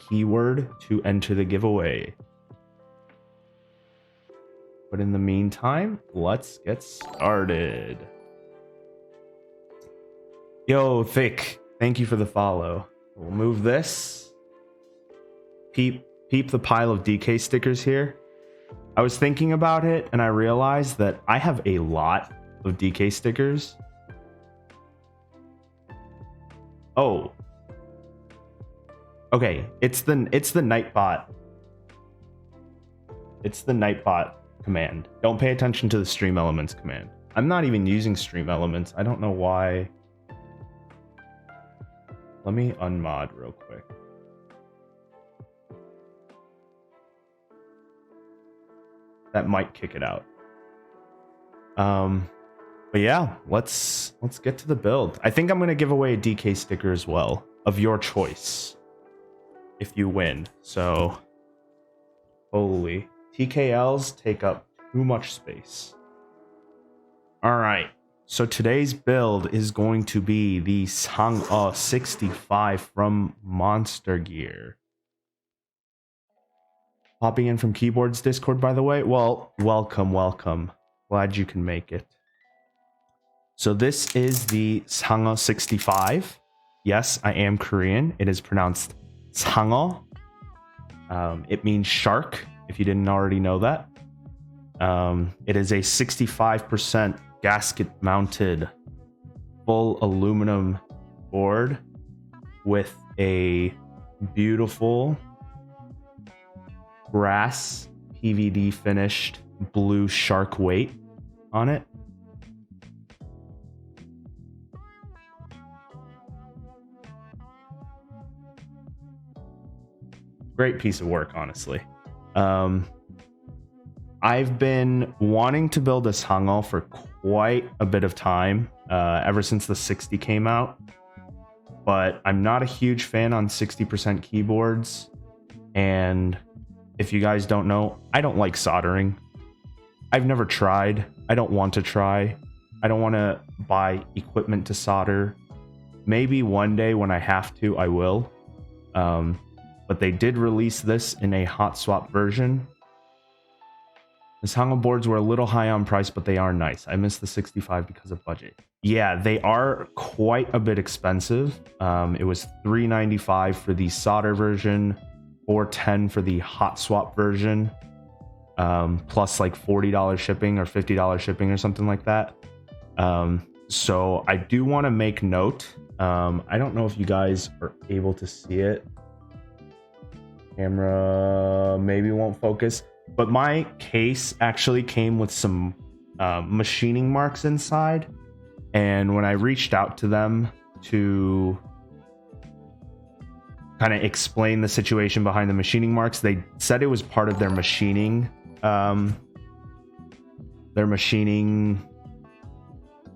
keyword to enter the giveaway. But in the meantime, let's get started. Yo, Thick, thank you for the follow. We'll move this. Peep the pile of DK stickers here. I was thinking about it and I realized that I have a lot of DK stickers. Oh. Okay, it's the Nightbot. It's the Nightbot command. Don't pay attention to the Stream Elements command. I'm not even using Stream Elements. I don't know why. Let me unmod real quick. That might kick it out. But yeah, let's get to the build. I think I'm gonna give away a DK sticker as well, of your choice, if you win. So, holy, TKLs take up too much space. All right, so today's build is going to be the Sangeo65 from Monster Gear. Popping in from Keyboards Discord, by the way. Well, welcome. Glad you can make it. So this is the Sangeo65. Yes, I am Korean. It is pronounced Sangeo. It means shark, if you didn't already know that. It is a 65% gasket mounted full aluminum board with a beautiful brass PVD finished blue shark weight on it. Great piece of work, honestly. I've been wanting to build a Sangeo for quite a bit of time, ever since the 60 came out, but I'm not a huge fan on 60% keyboards, and if you guys don't know, I don't like soldering. I've never tried. I don't want to try. I don't want to buy equipment to solder. Maybe one day when I have to, I will. But they did release this in a hot swap version. The Sangeo boards were a little high on price, but they are nice. I missed the 65 because of budget. Yeah, they are quite a bit expensive. It was $395 for the solder version, $410 for the hot swap version, plus like $40 shipping or $50 shipping or something like that. So I do want to make note. I don't know if you guys are able to see it. Camera maybe won't focus, but my case actually came with some machining marks inside, and when I reached out to them to kind of explain the situation behind the machining marks, they said it was part of their machining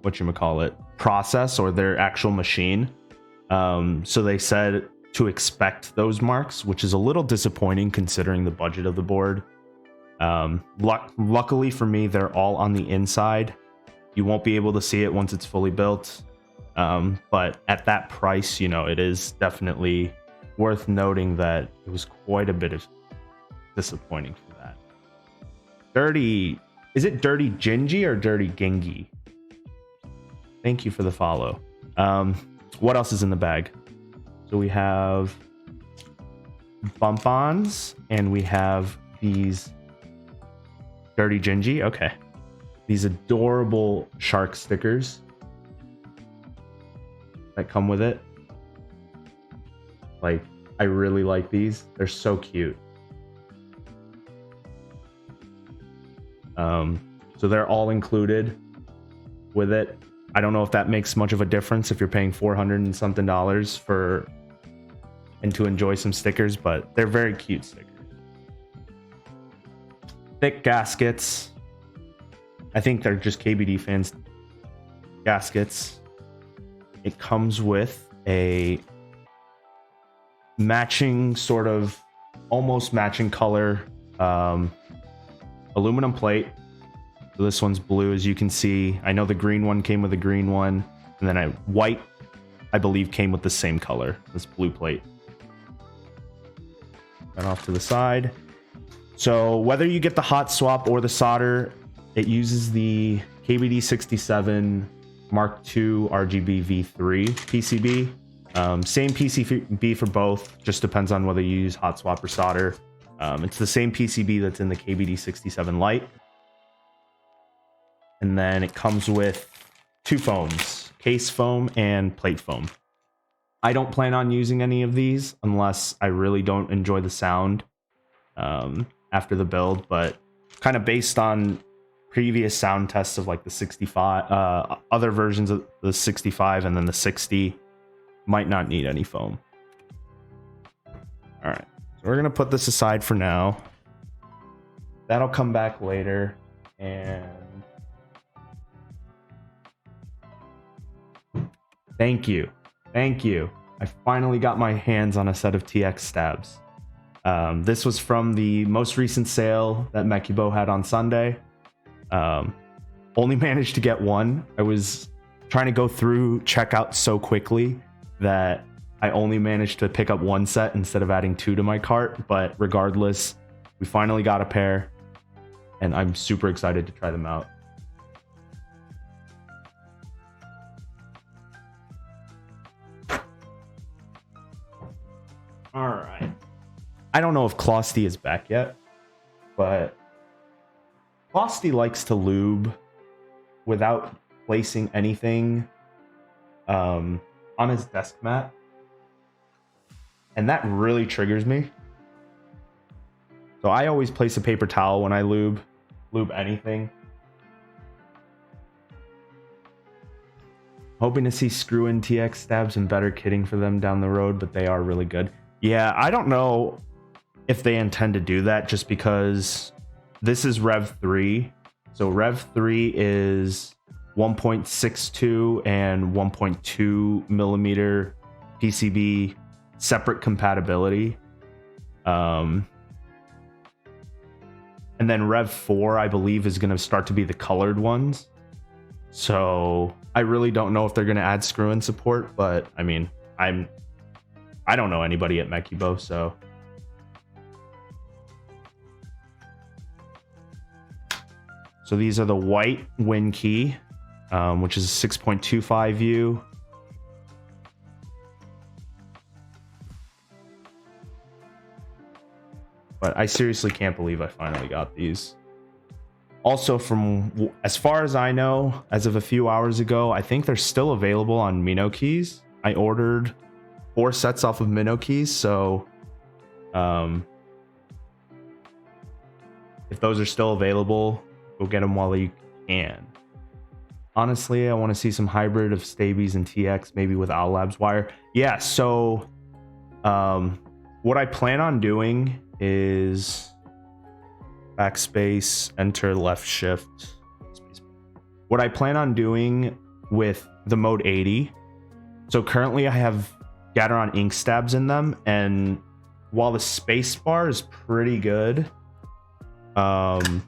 whatchamacallit process, or their actual machine. So they said to expect those marks, which is a little disappointing considering the budget of the board. Luckily for me, they're all on the inside. You won't be able to see it once it's fully built, but at that price, you know, it is definitely worth noting that it was quite a bit of disappointing for that. Dirty, is it Dirty Gingy or Dirty Gengi? Thank you for the follow. What else is in the bag? So we have bump-ons, and we have these Dirty Gingy. Okay. These adorable shark stickers that come with it. Like, I really like these. They're so cute. So they're all included with it. I don't know if that makes much of a difference if you're paying $400 and something for and to enjoy some stickers, but they're very cute stickers. Thick gaskets. I think they're just KBD fans gaskets. It comes with a matching, sort of almost matching color aluminum plate. So this one's blue, as you can see. I know the green one came with a green one, and then white, I believe, came with the same color, this blue plate. that off to the side. So whether you get the hot swap or the solder, it uses the KBD67 Mark II RGB V3 PCB. Same PCB for both, just depends on whether you use hot swap or solder. It's the same PCB that's in the KBD67 Lite. And then it comes with two foams, case foam and plate foam. I don't plan on using any of these unless I really don't enjoy the sound after the build, but kind of based on previous sound tests of like the 65, other versions of the 65 and then the 60, might not need any foam. All right, so we're gonna put this aside for now. That'll come back later. And thank you. I finally got my hands on a set of TX stabs. This was from the most recent sale that Mekibo had on Sunday. Only managed to get one. I was trying to go through checkout so quickly that I only managed to pick up one set instead of adding two to my cart. But regardless, we finally got a pair, and I'm super excited to try them out. All right. I don't know if Closty is back yet, but Closty likes to lube without placing anything on his desk mat. And that really triggers me. So I always place a paper towel when I lube anything. Hoping to see screw-in TX stabs and better kitting for them down the road, but they are really good. Yeah, I don't know if they intend to do that just because this is Rev 3. So Rev 3 is 1.62 and 1.2 millimeter PCB separate compatibility. And then Rev 4, I believe, is going to start to be the colored ones. So I really don't know if they're going to add screw-in support, but I mean, I don't know anybody at Mekibo, so. So these are the white Win Key, which is a 6.25U. But I seriously can't believe I finally got these. Also, from as far as I know, as of a few hours ago, I think they're still available on Minnow Keys. I ordered 4 sets off of Minnow Keys, so if those are still available, go get them while you can. Honestly, I want to see some hybrid of Stabies and TX, maybe with Owl Labs wire. Yeah, so what I plan on doing is backspace, enter left shift. What I plan on doing with the Mode 80, so currently I have Gateron ink stabs in them, and while the space bar is pretty good, the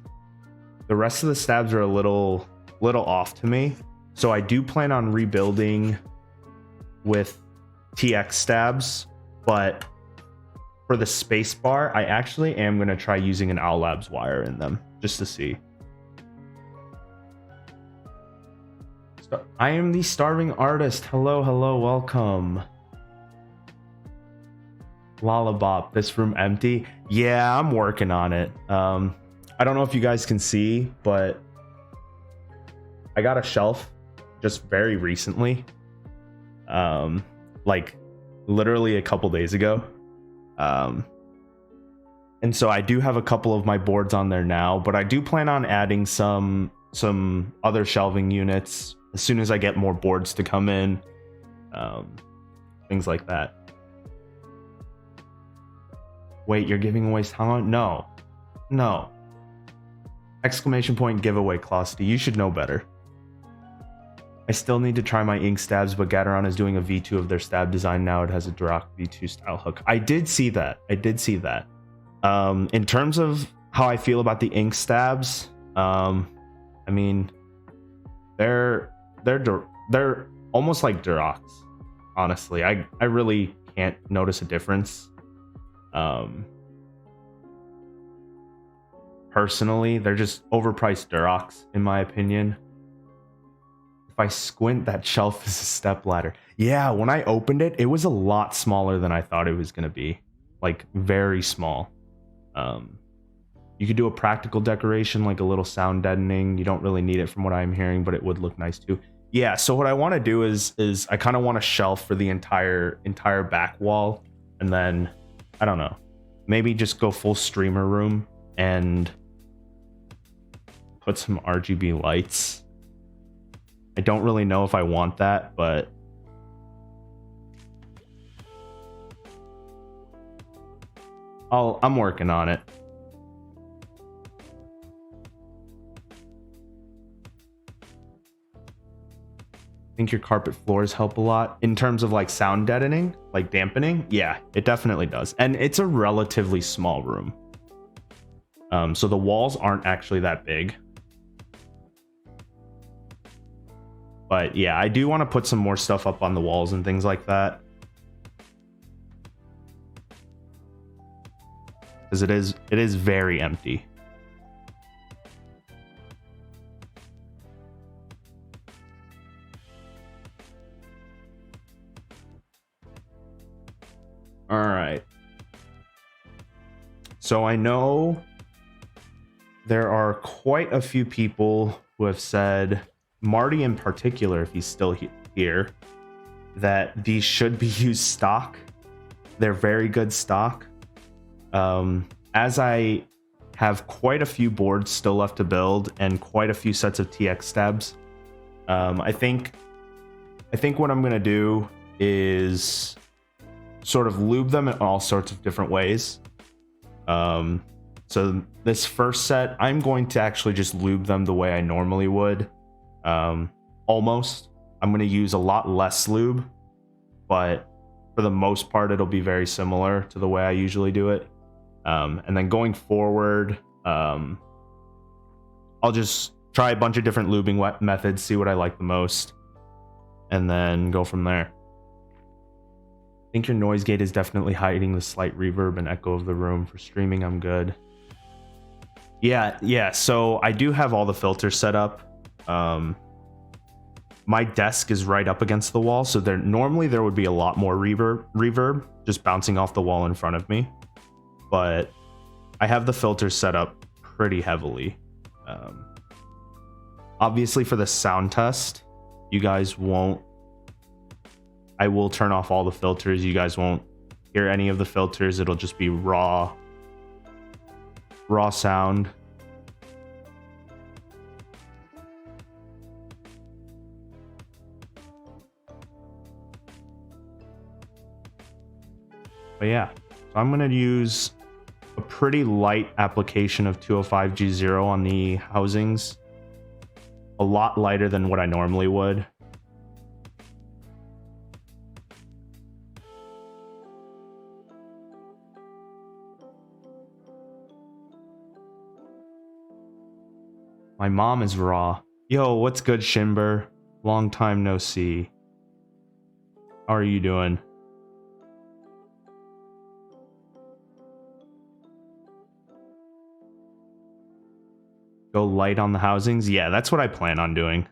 rest of the stabs are a little off to me. So I do plan on rebuilding with TX stabs, but for the space bar, I actually am going to try using an Owl Labs wire in them just to see. So, I am the starving artist. Hello, welcome. Lollabop, this room empty? Yeah, I'm working on it. I don't know if you guys can see, but I got a shelf just very recently. Like literally a couple days ago. And so I do have a couple of my boards on there now, but I do plan on adding some other shelving units as soon as I get more boards to come in. Things like that. Wait, you're giving away talent? No. Exclamation point giveaway, Closty. You should know better. I still need to try my ink stabs, but Gateron is doing a V2 of their stab design now. It has a Duroc V2 style hook. I did see that. In terms of how I feel about the ink stabs, I mean, they're almost like Durocs. Honestly, I really can't notice a difference. personally. They're just overpriced Durocs, in my opinion. If I squint, that shelf is a step ladder. Yeah, when I opened it, it was a lot smaller than I thought it was going to be. Like, very small. You could do a practical decoration, like a little sound deadening. You don't really need it from what I'm hearing, but it would look nice too. Yeah, so what I want to do is I kind of want a shelf for the entire back wall. And then, I don't know, maybe just go full streamer room and put some RGB lights. I don't really know if I want that, but I'm working on it. I think your carpet floors help a lot in terms of like sound deadening, like dampening. Yeah, it definitely does. And it's a relatively small room. So the walls aren't actually that big. But yeah, I do want to put some more stuff up on the walls and things like that. Because it is very empty. All right. So I know there are quite a few people who have said, Marty in particular, if he's still here, that these should be used stock. They're very good stock. As I have quite a few boards still left to build and quite a few sets of TX stabs, I think what I'm gonna do is sort of lube them in all sorts of different ways. So this first set, I'm going to actually just lube them the way I normally would. Almost. I'm going to use a lot less lube, but for the most part, it'll be very similar to the way I usually do it. And then going forward, I'll just try a bunch of different lubing methods, see what I like the most, and then go from there. I think your noise gate is definitely hiding the slight reverb and echo of the room. For streaming, I'm good. Yeah, so I do have all the filters set up. My desk is right up against the wall, so normally there would be a lot more reverb just bouncing off the wall in front of me. But I have the filters set up pretty heavily. Obviously for the sound test, you guys won't... I will turn off all the filters. You guys won't hear any of the filters. It'll just be raw sound. But yeah, so I'm going to use a pretty light application of 205G0 on the housings. A lot lighter than what I normally would. My mom is raw. Yo, what's good, Shimber? Long time no see. How are you doing? Go light on the housings? Yeah, that's what I plan on doing.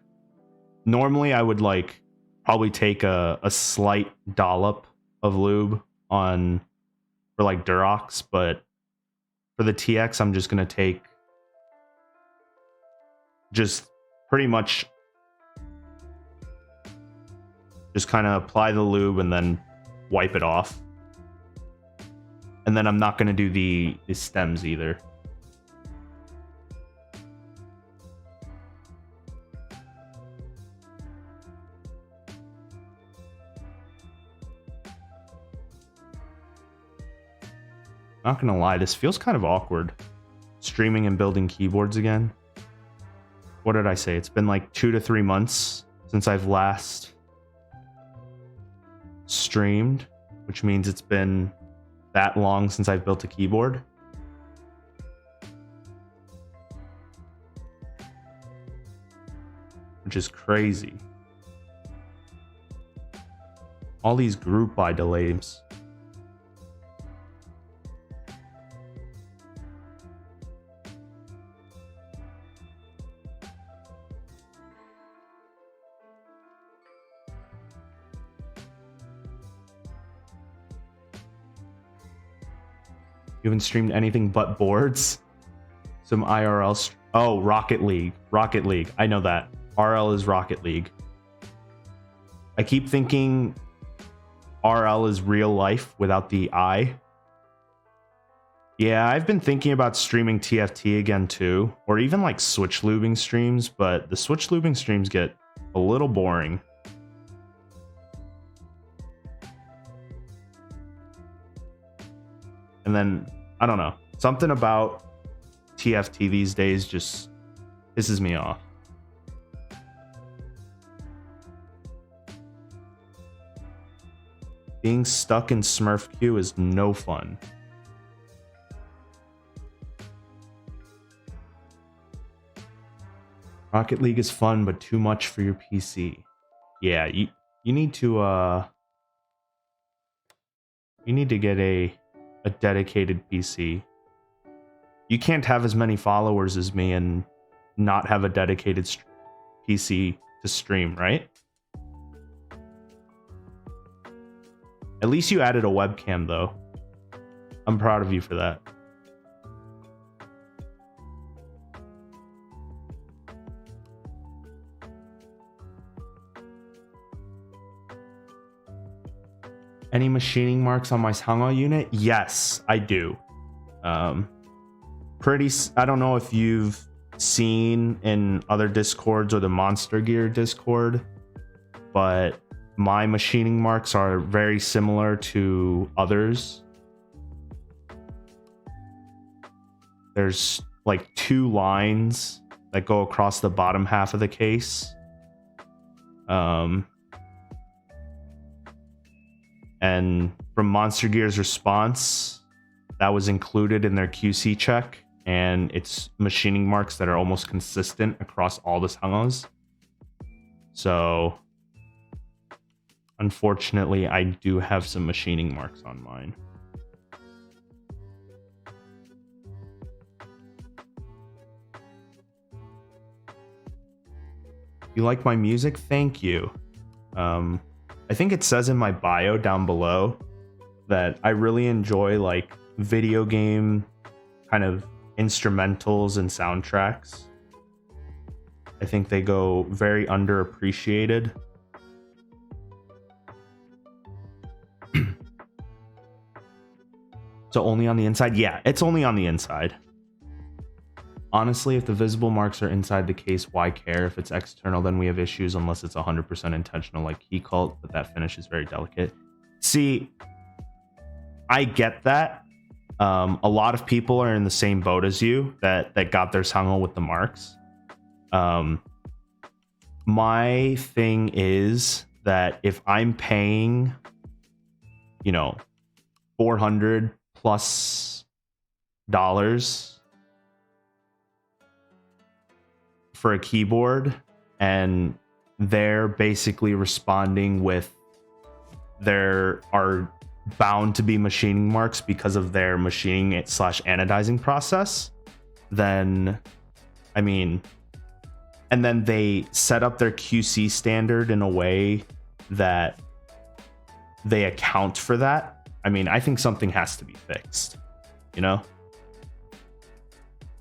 Normally, I would like probably take a slight dollop of lube for like Durocs, but for the TX, I'm just gonna take just pretty much just kind of apply the lube and then wipe it off. And then I'm not gonna do the stems either. Not gonna lie, this feels kind of awkward. Streaming and building keyboards again. What did I say? It's been like 2 to 3 months since I've last streamed, which means it's been that long since I've built a keyboard. Which is crazy. All these group buy delays. You haven't streamed anything but boards? Some IRL... Oh, Rocket League. Rocket League. I know that. RL is Rocket League. I keep thinking RL is real life without the I. Yeah, I've been thinking about streaming TFT again too, or even like switch lubing streams, but the switch lubing streams get a little boring. And then, I don't know, something about TFT these days just pisses me off. Being stuck in Smurf queue is no fun. Rocket League is fun, but too much for your PC. Yeah, you need to get a dedicated PC. You can't have as many followers as me and not have a dedicated PC to stream, right? At least you added a webcam, though. I'm proud of you for that. Any machining marks on my Sangeo unit? Yes, I do. I don't know if you've seen in other Discords or the Monster Gear Discord, but my machining marks are very similar to others. There's like 2 lines that go across the bottom half of the case. And from Monster Gear's response, that was included in their QC check, and it's machining marks that are almost consistent across all the Sangeos. So, unfortunately, I do have some machining marks on mine. You like my music? Thank you. I think it says in my bio down below that I really enjoy like video game kind of instrumentals and soundtracks. I think they go very underappreciated. So only on the inside? Yeah, it's only on the inside. Honestly, if the visible marks are inside the case, why care? If it's external, then we have issues unless it's 100% intentional like Key Cult, but that finish is very delicate. See, I get that. A lot of people are in the same boat as you that got their Sangeo with the marks. My thing is that if I'm paying, you know, $400 plus for a keyboard, and they're basically responding with there are bound to be machining marks because of their machining / anodizing process, then I mean, and then they set up their QC standard in a way that they account for that. I mean, I think something has to be fixed, you know?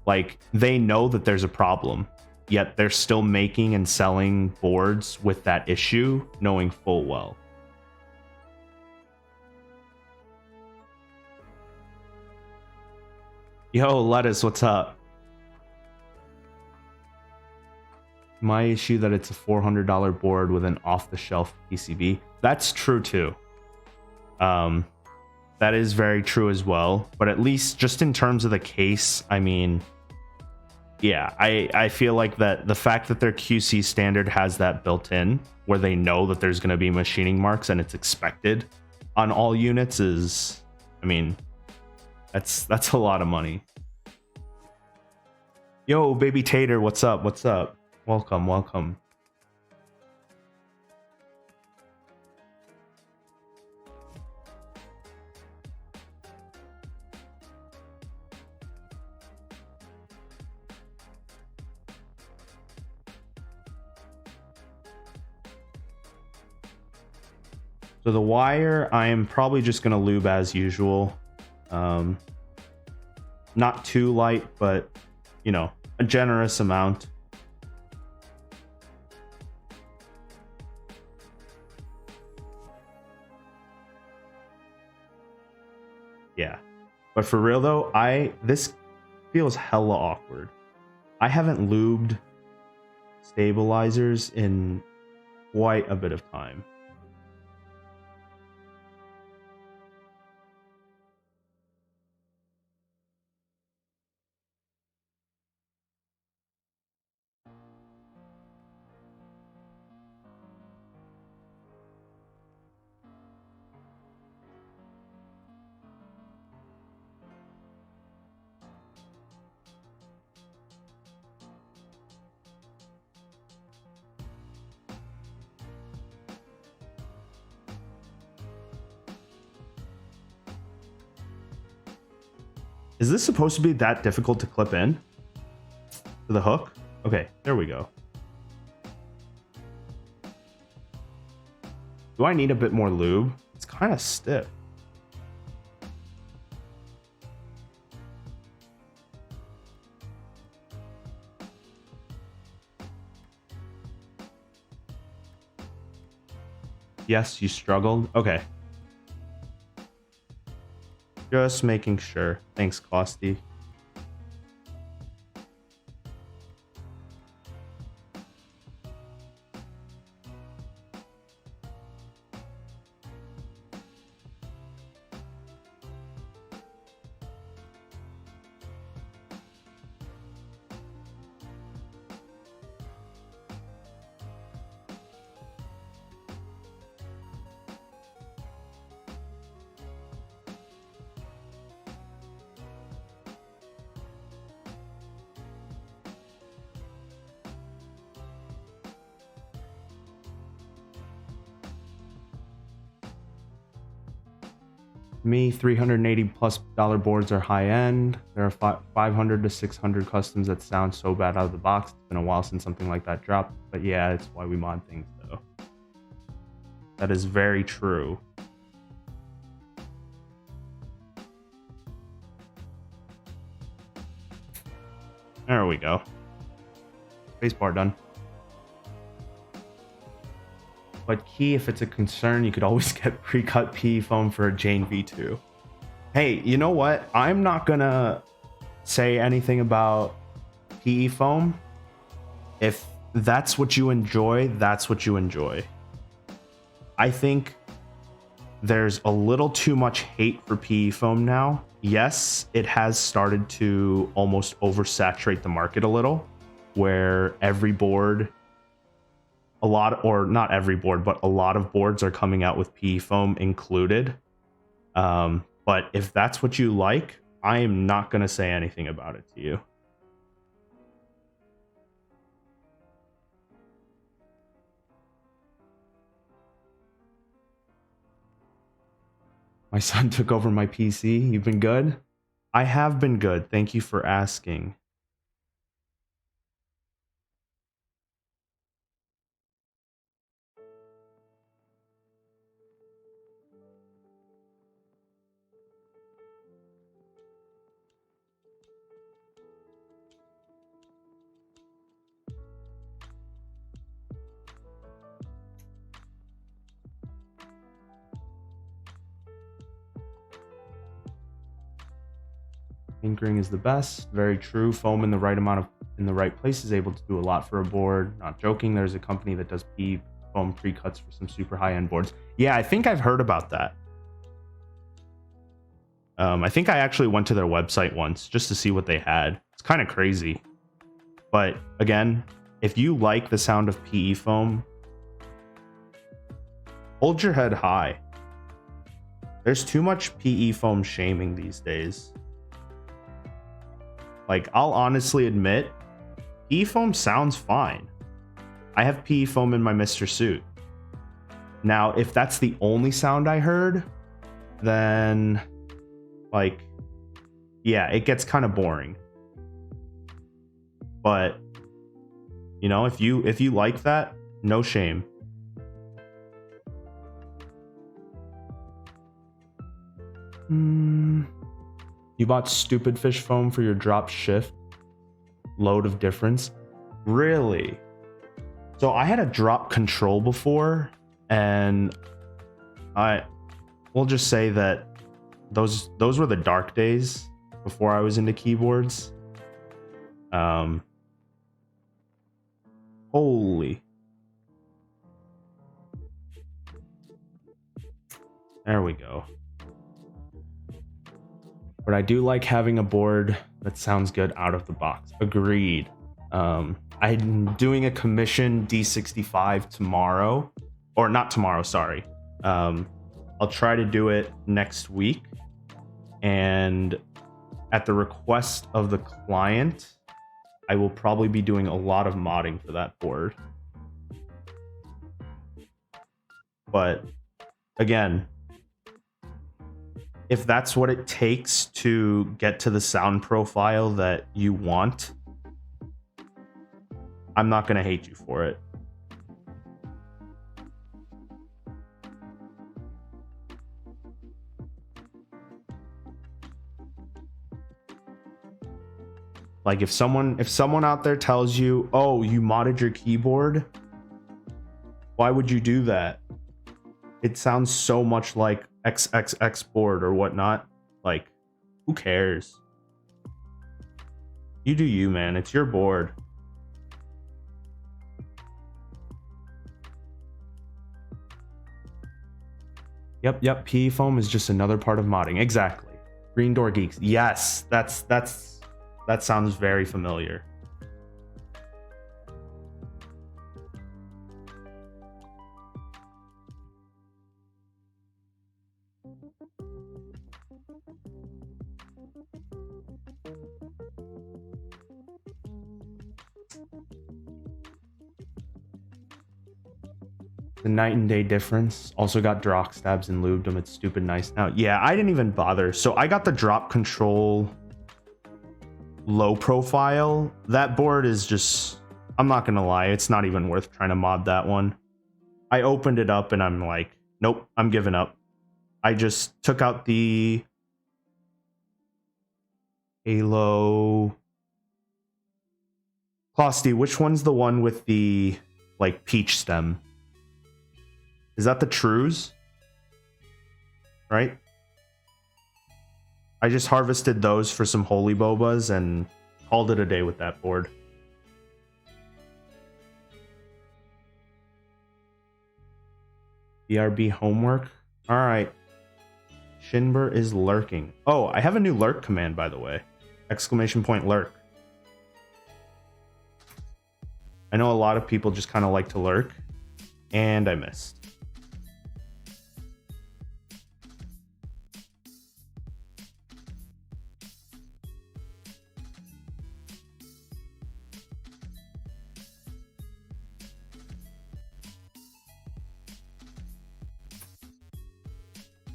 Like, they know that there's a problem, yet they're still making and selling boards with that issue, knowing full well. Yo, Lettuce, what's up? My issue that it's a $400 board with an off-the-shelf PCB. That's true too. That is very true as well. But at least just in terms of the case, I mean, yeah, I feel like that the fact that their QC standard has that built in, where they know that there's going to be machining marks and it's expected on all units, is, I mean, that's a lot of money. Yo, Baby Tater, what's up? What's up? Welcome, welcome. So the wire, I am probably just going to lube as usual. not too light, but you know, a generous amount. Yeah, but for real though, this feels hella awkward. I haven't lubed stabilizers in quite a bit of time. Is this supposed to be that difficult to clip in to the hook? Okay, there we go. Do I need a bit more lube? It's kind of stiff. Yes, you struggled. Okay. Just making sure. Thanks, Costy. Me, $380+ boards are high end. There are 500 to 600 customs that sound so bad out of the box. It's been a while since something like that dropped, but yeah, it's why we mod things though. That is very true. There we go. Spacebar done. But key, if it's a concern, you could always get pre-cut PE foam for a Jane V2. Hey, you know what? I'm not gonna say anything about PE foam. If that's what you enjoy, that's what you enjoy. I think there's a little too much hate for PE foam now. Yes, it has started to almost oversaturate the market a little, where every board, not every board, but a lot of boards are coming out with PE foam included. But if that's what you like, I am not going to say anything about it to you. My son took over my PC. You've been good? I have been good. Thank you for asking. Anchoring is the best. Very true. Foam in the right place is able to do a lot for a board. Not joking. There's a company that does PE foam pre-cuts for some super high-end boards. Yeah, I think I've heard about that. I think I actually went to their website once just to see what they had. It's kind of crazy. But again, if you like the sound of PE foam, hold your head high. There's too much PE foam shaming these days. Like, I'll honestly admit, PE foam sounds fine. I have PE foam in my Mr. Suit. Now, if that's the only sound I heard, then, like, yeah, it gets kind of boring. But, you know, if you like that, no shame. You bought stupid fish foam for your drop shift load of difference? Really? So I had a drop control before, and we'll just say that those were the dark days before I was into keyboards. Holy. There we go. But I do like having a board that sounds good out of the box. Agreed. I'm doing a commission D65 tomorrow, or not tomorrow, sorry. I'll try to do it next week, and at the request of the client, I will probably be doing a lot of modding for that board. But again, if that's what it takes to get to the sound profile that you want, I'm not going to hate you for it. Like if someone out there tells you, "Oh, you modded your keyboard," why would you do that? It sounds so much like XXX board or whatnot. Like, who cares? You do you, man. It's your board. Yep. PE foam is just another part of modding. Exactly. Green Door Geeks. Yes, that sounds very familiar. The night and day difference. Also got drock stabs and lubed them. It's stupid nice now. Yeah, I didn't even bother. So I got the drop control low profile. That board is just, I'm not gonna lie, it's not even worth trying to mod that one. I opened it up and I'm like, nope, I'm giving up. I just took out the Halo Closty. Which one's the one with the like peach stem? Is that the Trues? Right? I just harvested those for some holy bobas and called it a day with that board. BRB homework. All right. Shinber is lurking. Oh, I have a new lurk command, by the way. Exclamation point lurk. I know a lot of people just kind of like to lurk, and I missed.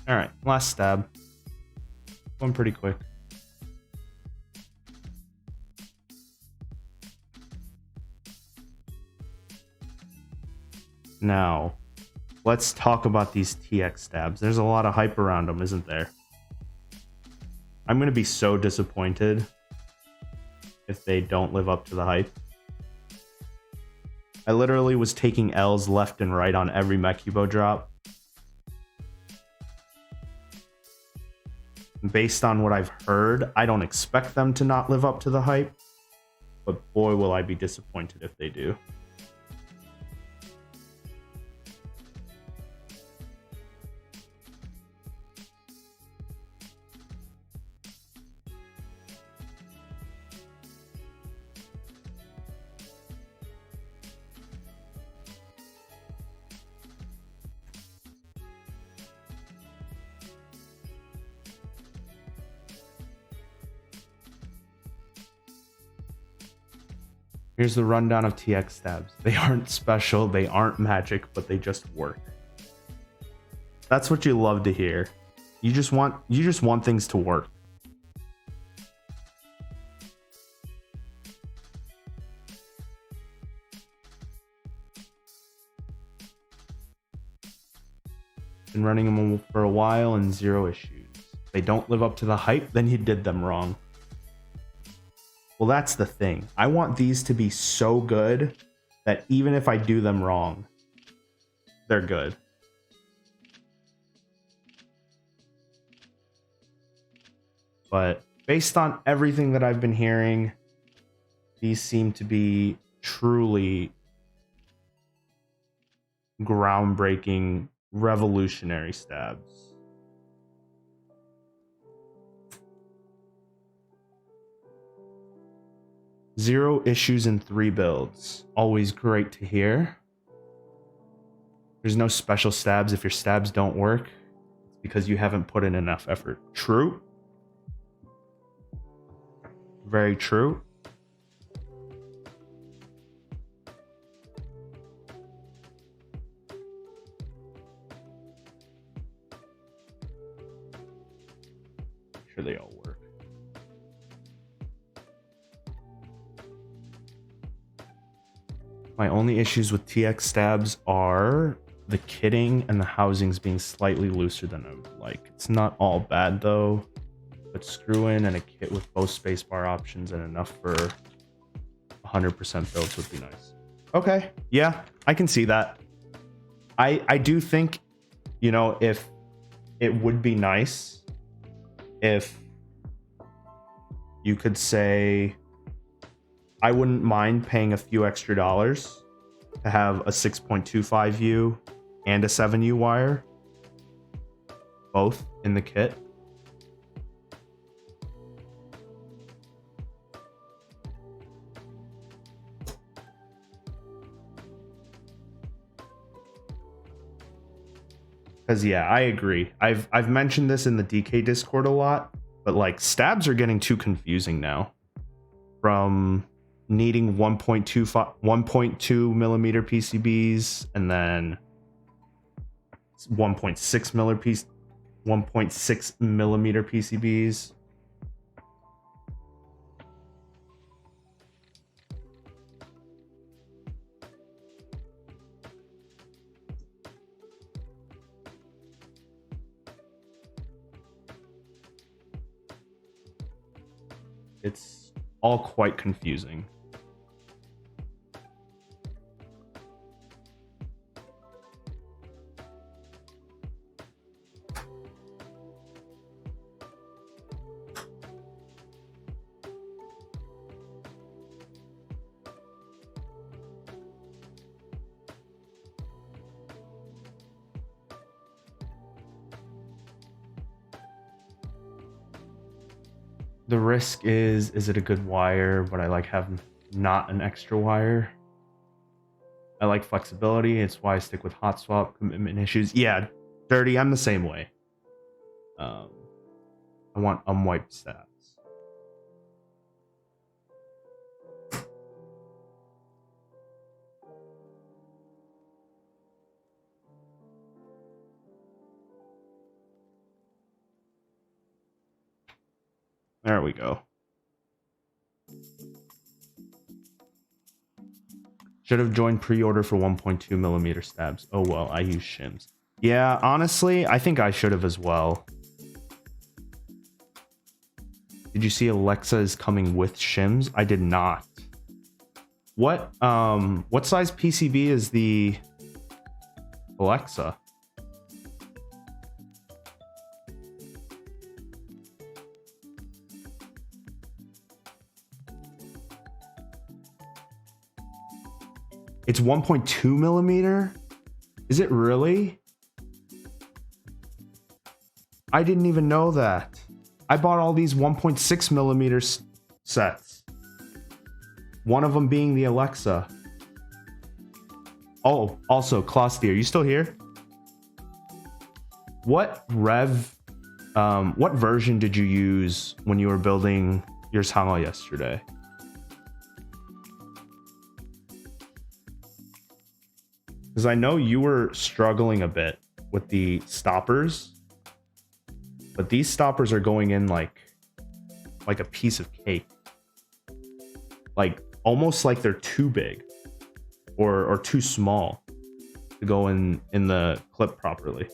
All right, last stab. Going pretty quick. Now, let's talk about these TX stabs. There's a lot of hype around them, isn't there? I'm going to be so disappointed if they don't live up to the hype. I literally was taking L's left and right on every Mecubo drop. Based on what I've heard, I don't expect them to not live up to the hype, but boy, will I be disappointed if they do. Here's the rundown of TX stabs. They aren't special, they aren't magic, but they just work. That's what you love to hear. You just want things to work. Been running them for a while and zero issues. they don't live up to the hype, then you did them wrong. Well, that's the thing. I want these to be so good that even if I do them wrong, they're good. But based on everything that I've been hearing, these seem to be truly groundbreaking, revolutionary stabs. Zero issues in 3 builds. Always great to hear. There's no special stabs if your stabs don't work. It's because you haven't put in enough effort. True. Very true. Sure they all work. My only issues with TX stabs are the kitting and the housings being slightly looser than I would like. It's not all bad though, but screw in and a kit with both spacebar options and enough for 100% builds would be nice. Okay, yeah, I can see that. I do think, you know, if it would be nice if you could say, I wouldn't mind paying a few extra dollars to have a 6.25U and a 7U wire, both in the kit. Because yeah, I agree. I've mentioned this in the DK Discord a lot, but like stabs are getting too confusing now. From needing 1.2 millimeter PCBs and then 1.6 millimeter PCBs. It's all quite confusing. The risk is it a good wire? But I like having not an extra wire. I like flexibility. It's why I stick with hot swap commitment issues. Yeah, Dirty, I'm the same way. I want unwiped stats. There we go. Should have joined pre-order for 1.2 millimeter stabs. Oh well, I use shims. Yeah, honestly, I think I should have as well. Did you see Alexa is coming with shims? I did not. What size PCB is the Alexa? It's 1.2 millimeter? Is it really? I didn't even know that. I bought all these 1.6 millimeter sets. One of them being the Alexa. Oh, also, Closty, are you still here? What version did you use when you were building your Sangeo yesterday? Because I know you were struggling a bit with the stoppers, but these stoppers are going in like a piece of cake. Like almost like they're too big or too small to go in the clip properly.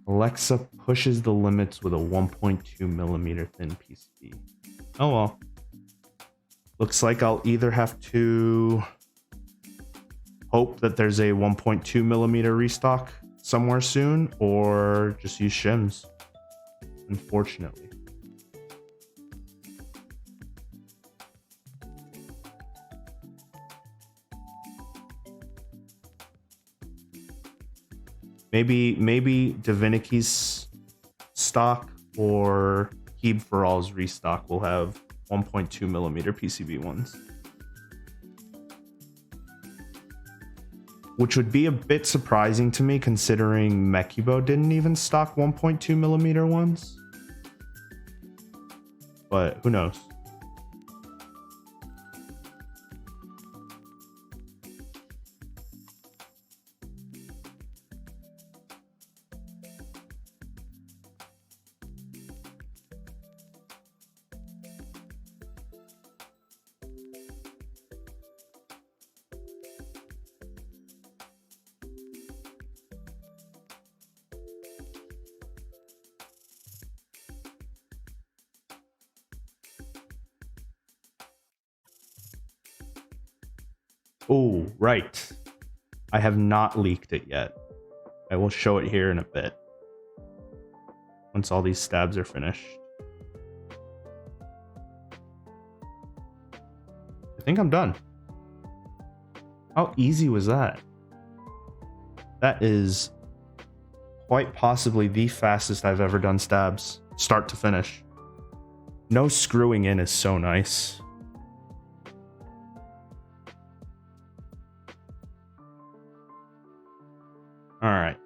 Alexa pushes the limits with a 1.2 millimeter thin PCB. Oh well. Looks like I'll either have to hope that there's a 1.2 millimeter restock somewhere soon, or just use shims, unfortunately. Maybe Divinity's stock or Keeb for All's restock will have 1.2 millimeter PCB ones, which would be a bit surprising to me considering Mekibo didn't even stock 1.2 millimeter ones, but who knows. Oh, right. I have not leaked it yet. I will show it here in a bit. Once all these stabs are finished. I think I'm done. How easy was that? That is quite possibly the fastest I've ever done stabs, start to finish. No screwing in is so nice. All right,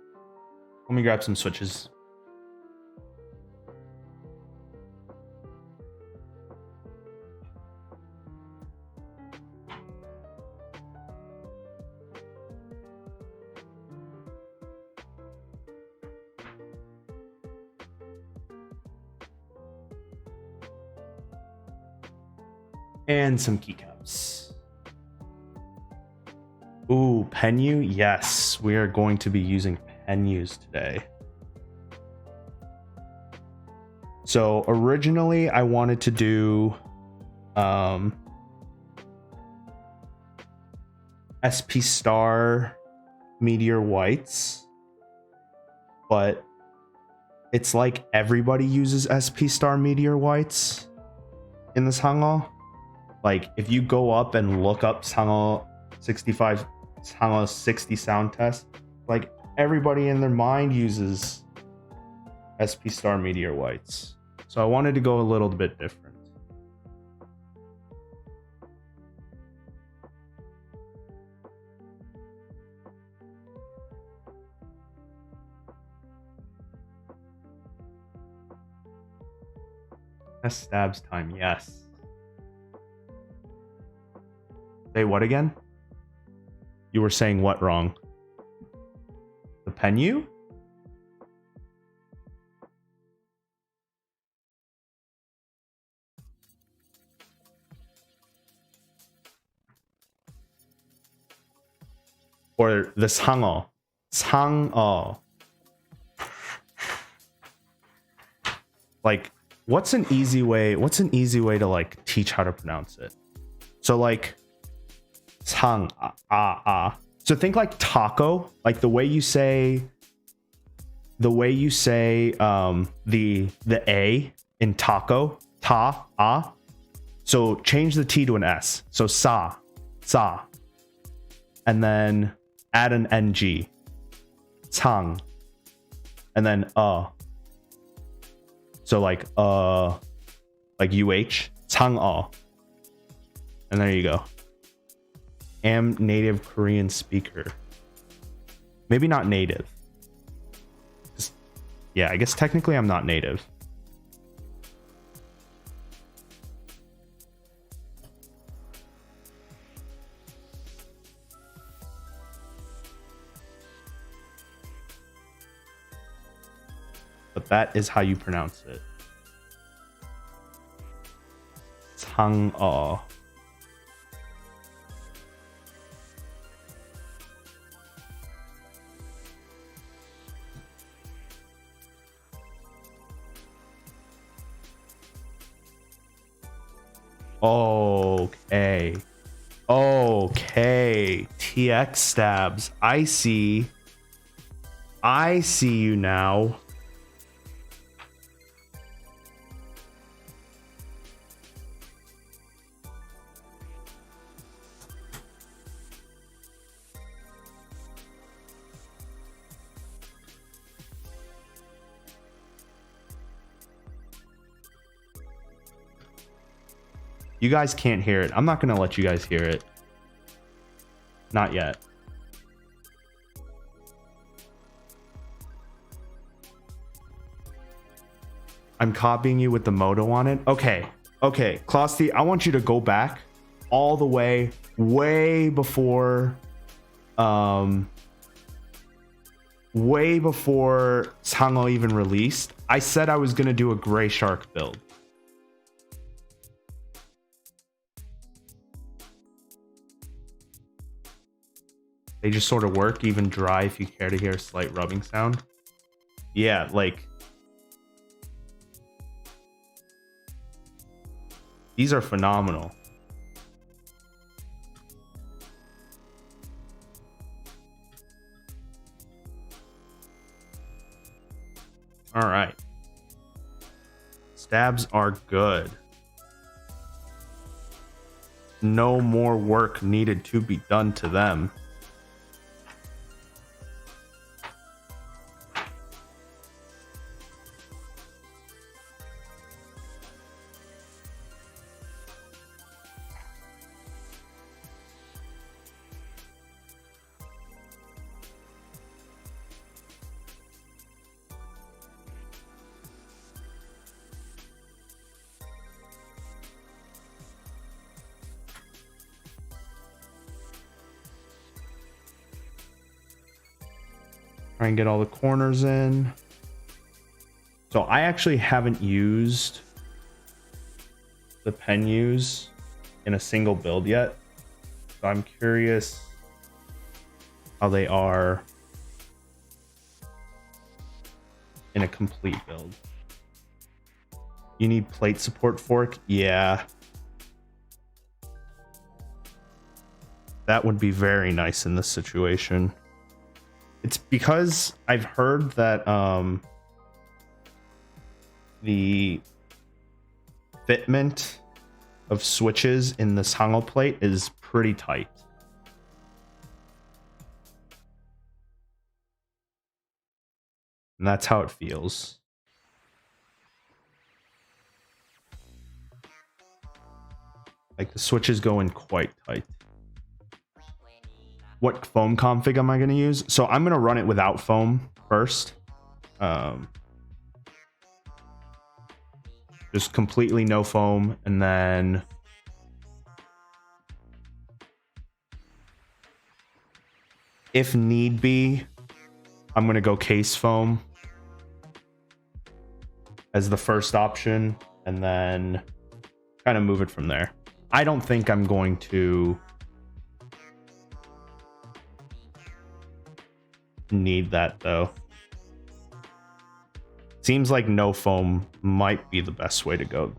let me grab some switches. And some keycaps. Ooh, Penyus? Yes, we are going to be using Penyus today. So originally I wanted to do SP Star Meteor Whites, but it's like everybody uses SP Star Meteor Whites in this Sangeo. Like if you go up and look up Sangeo65 Sangeo 60 sound test, like everybody in their mind uses SP Star Meteor Whites. So I wanted to go a little bit different. Test stabs time, yes. Say what again? You were saying what wrong? The Penyus? Or the Sangeo? Sangeo. Like, what's an easy way to like teach how to pronounce it? So like Sang So think like taco, like the way you say the A in taco, ta. So change the T to an S. So sa. And then add an NG. Tang. And then So like UH, Changeo. And there you go. Am native Korean speaker. Maybe not native. Yeah, I guess technically I'm not native. But that is how you pronounce it. Changeo. Okay. Okay. TX stabs. I see. I see you now. You guys can't hear it. I'm not going to let you guys hear it. Not yet. I'm copying you with the moto on it. Okay. Okay. Closty, I want you to go back all the way before Sangeo even released. I said I was going to do a gray shark build. They just sort of work, even dry if you care to hear a slight rubbing sound. Yeah, like... These are phenomenal. All right. Stabs are good. No more work needed to be done to them. Try and get all the corners in. So I actually haven't used the Penyus in a single build yet. So I'm curious how they are in a complete build. You need plate support fork? Yeah. That would be very nice in this situation. It's because I've heard that the fitment of switches in the Sangeo plate is pretty tight. And that's how it feels. Like the switches go in quite tight. What foam config am I going to use? So I'm going to run it without foam first. Just completely no foam. And then if need be, I'm going to go case foam as the first option and then kind of move it from there. I don't think I'm going to need that though. Seems like no foam might be the best way to go.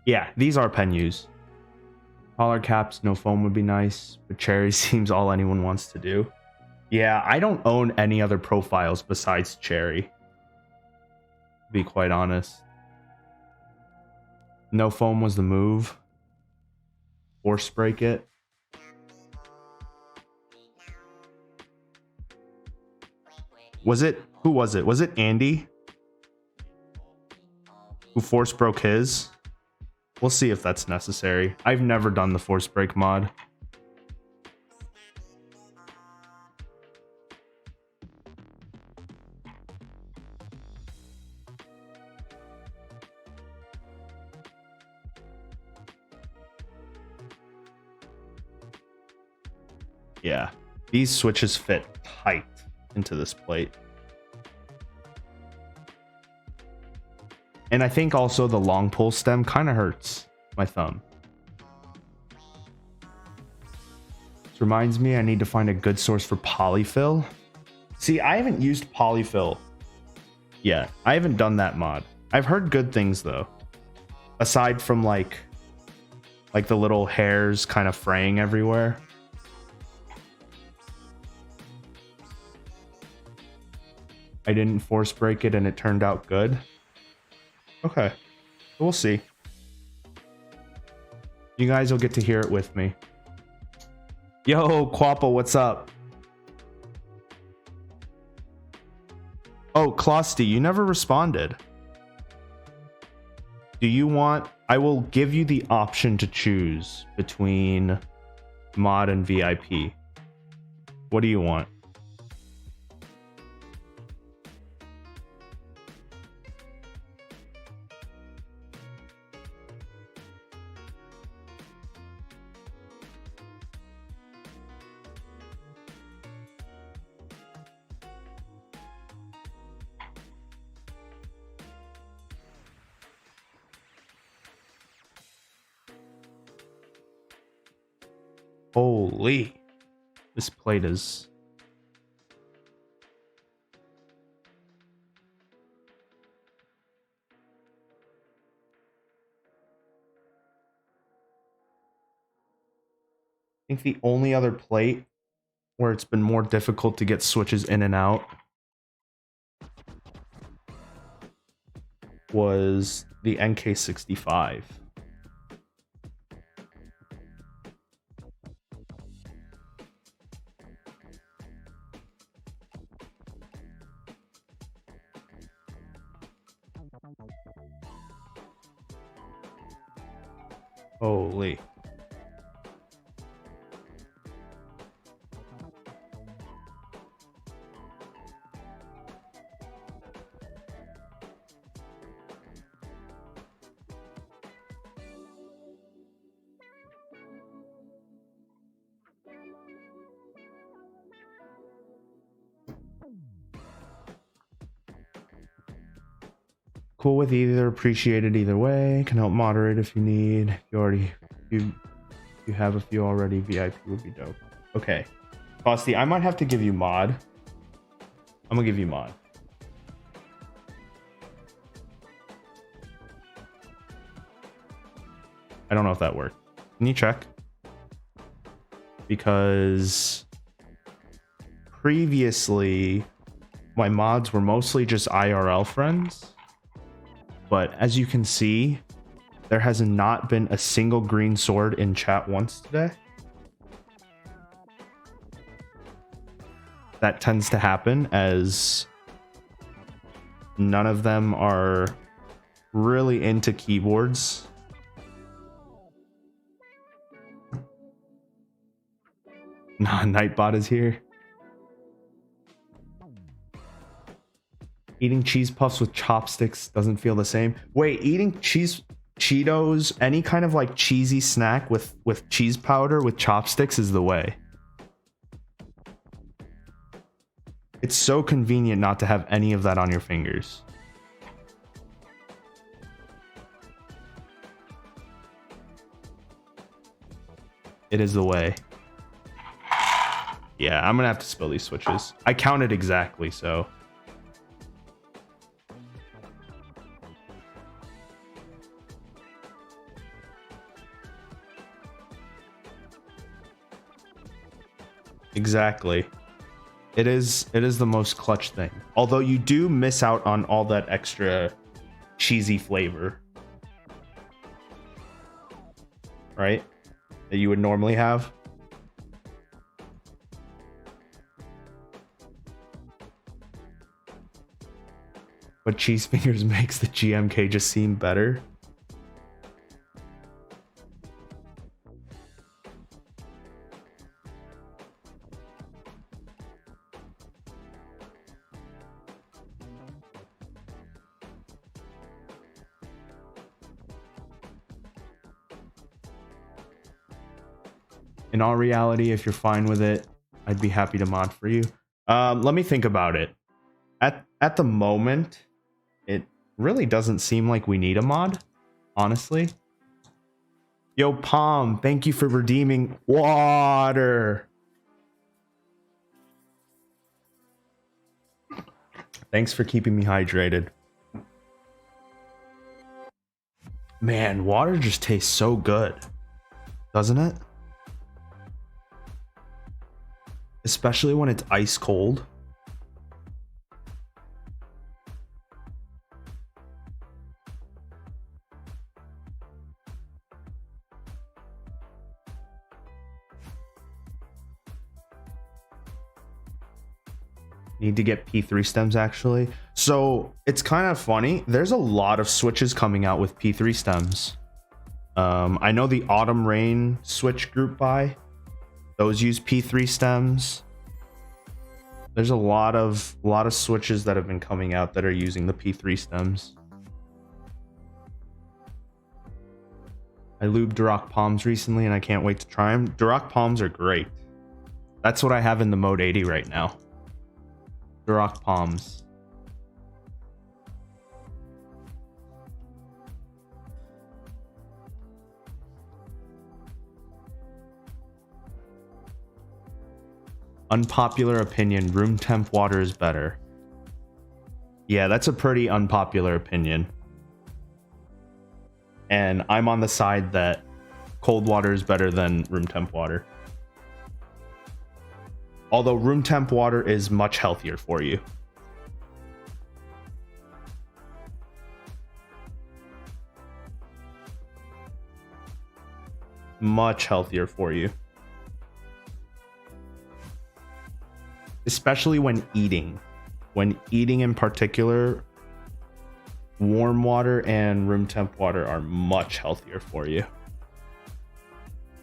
Yeah, these are Penyus. Collar caps, no foam would be nice, but cherry seems all anyone wants to do. Yeah, I don't own any other profiles besides cherry, to be quite honest. No foam was the move. Force break it. Was it, who was it? Was it Andy who force broke his? We'll see if that's necessary. I've never done the force break mod. Yeah, these switches fit tight into this plate. And I think also the long pull stem kind of hurts my thumb. This reminds me I need to find a good source for polyfill. See, I haven't used polyfill yet. I haven't done that mod. I've heard good things though. Aside from like the little hairs kind of fraying everywhere. I didn't force break it and it turned out good. Okay, we'll see. You guys will get to hear it with me. Yo, Quappa, what's up? Oh, Closty, you never responded. Do you want... I will give you the option to choose between mod and VIP. What do you want? Holy, this plate is... I think the only other plate where it's been more difficult to get switches in and out was the NK65. Holy. Cool with either, appreciated either way. Can help moderate if you need. You have a few already. VIP would be dope. Okay, Frosty, I might have to give you mod. I'm gonna give you mod. I don't know if that worked. Can you check? Because previously my mods were mostly just IRL friends. But as you can see, there has not been a single green sword in chat once today. That tends to happen as none of them are really into keyboards. Nah, Nightbot is here. Eating cheese puffs with chopsticks doesn't feel the same. Wait, eating Cheetos, any kind of like cheesy snack with cheese powder with chopsticks is the way. It's so convenient not to have any of that on your fingers. It is the way. Yeah, I'm gonna have to spill these switches. I counted exactly, so... Exactly. It is the most clutch thing. Although you do miss out on all that extra cheesy flavor. Right? That you would normally have. But cheese fingers makes the GMK just seem better. In all reality, if you're fine with it, I'd be happy to mod for you. Let me think about it. At the moment, it really doesn't seem like we need a mod, honestly. Yo, Palm, thank you for redeeming water. Thanks for keeping me hydrated. Man, water just tastes so good, doesn't it? Especially when it's ice cold. Need to get P3 stems actually. So it's kind of funny. There's a lot of switches coming out with P3 stems. I know the Autumn Rain switch group buy. Those use P3 stems. There's a lot of switches that have been coming out that are using the P3 stems. I lubed Duroc Palms recently and I can't wait to try them. Duroc Palms are great. That's what I have in the Mode 80 right now. Duroc Palms. Unpopular opinion, room temp water is better. Yeah, that's a pretty unpopular opinion. And I'm on the side that cold water is better than room temp water. Although room temp water is much healthier for you. Much healthier for you. Especially when eating. When eating in particular, warm water and room temp water are much healthier for you.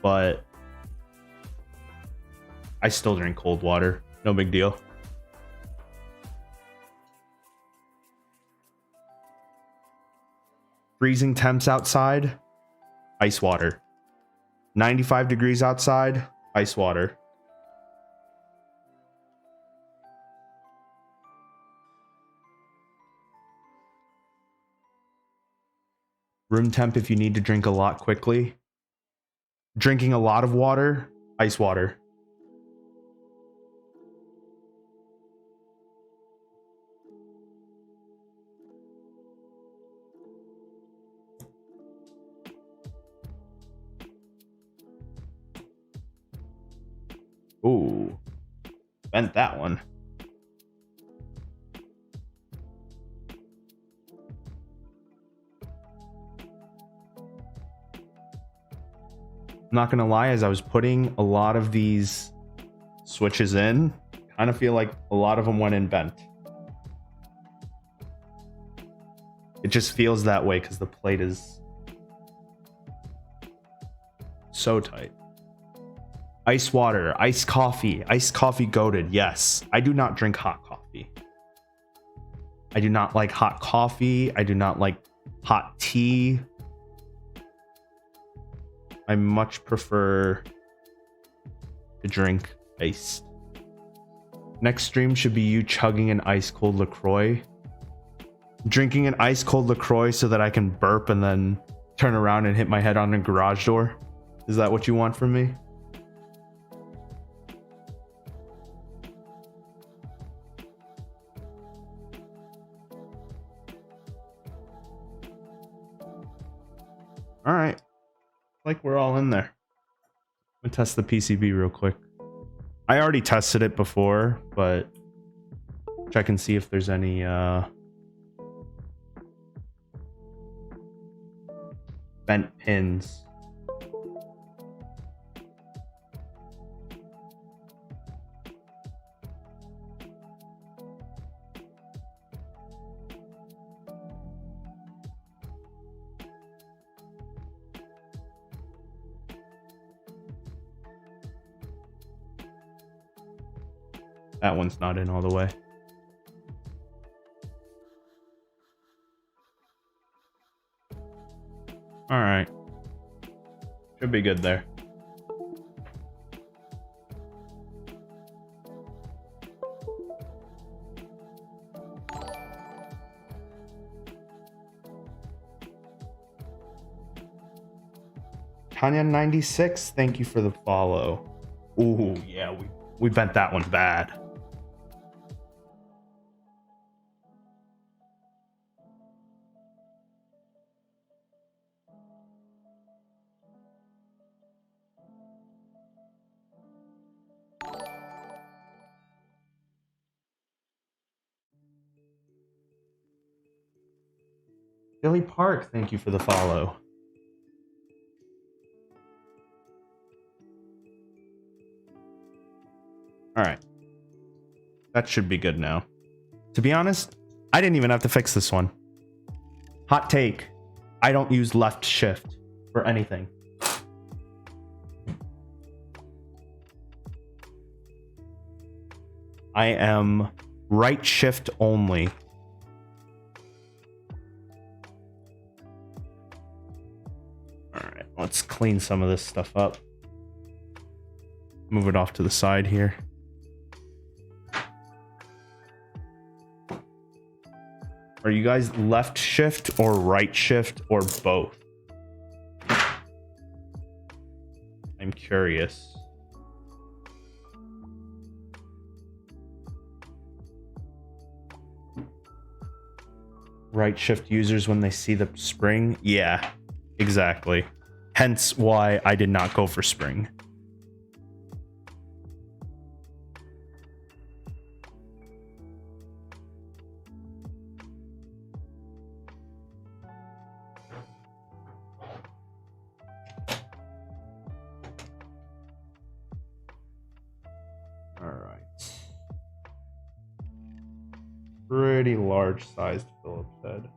But I still drink cold water. No big deal. Freezing temps outside, ice water. 95 degrees outside, ice water. Room temp if you need to drink a lot quickly. Drinking a lot of water, ice water. Ooh, bent that one. I'm not gonna lie, as I was putting a lot of these switches in, kind of feel like a lot of them went in bent. It just feels that way because the plate is so tight. Ice water, iced coffee goated. Yes, I do not drink hot coffee. I do not like hot coffee. I do not like hot tea. I much prefer to drink iced. Next stream should be you chugging an ice cold LaCroix. Drinking an ice cold LaCroix so that I can burp and then turn around and hit my head on a garage door. Is that what you want from me? All right. Like we're all in there. I'm gonna test the PCB real quick. I already tested it before, but check and see if there's any bent pins. That one's not in all the way. All right. Should be good there. Tanya96, thank you for the follow. Ooh, yeah, we bent that one bad. Billy Park, thank you for the follow. All right. That should be good now. To be honest, I didn't even have to fix this one. Hot take. I don't use left shift for anything. I am right shift only. All right, let's clean some of this stuff up. Move it off to the side here. Are you guys left shift or right shift or both? I'm curious. Right shift users when they see the spring? Yeah, exactly. Hence why I did not go for spring. Pretty large sized Phillips head.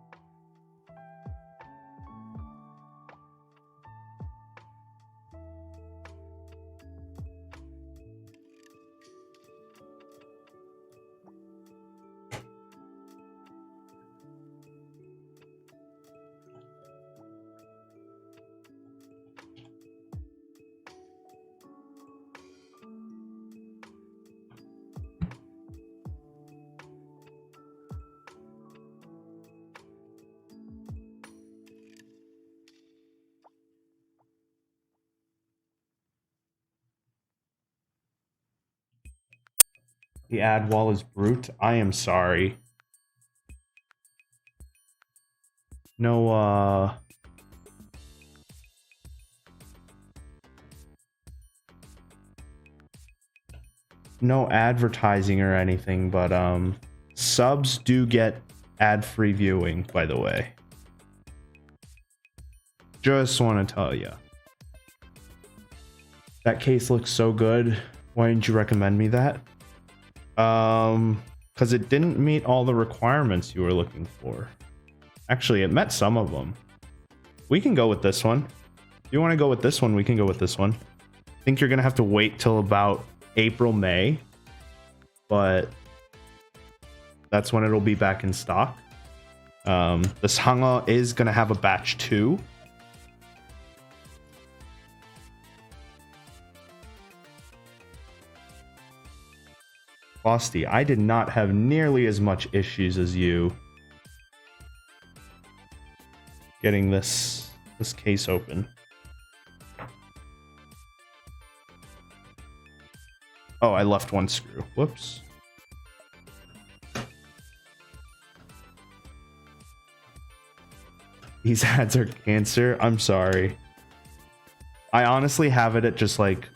The ad wall is brute. I am sorry. No, no advertising or anything, but subs do get ad-free viewing, by the way. Just want to tell you. That case looks so good. Why didn't you recommend me that? Because it didn't meet all the requirements you were looking for. Actually, it met some of them. We can go with this one. If you want to go with this one, we can go with this one. I think you're going to have to wait till about April, May. But that's when it'll be back in stock. This Hanga is going to have a batch 2. Frosty, I did not have nearly as much issues as you getting this case open. Oh, I left one screw. Whoops. These ads are cancer. I'm sorry. I honestly have it at just like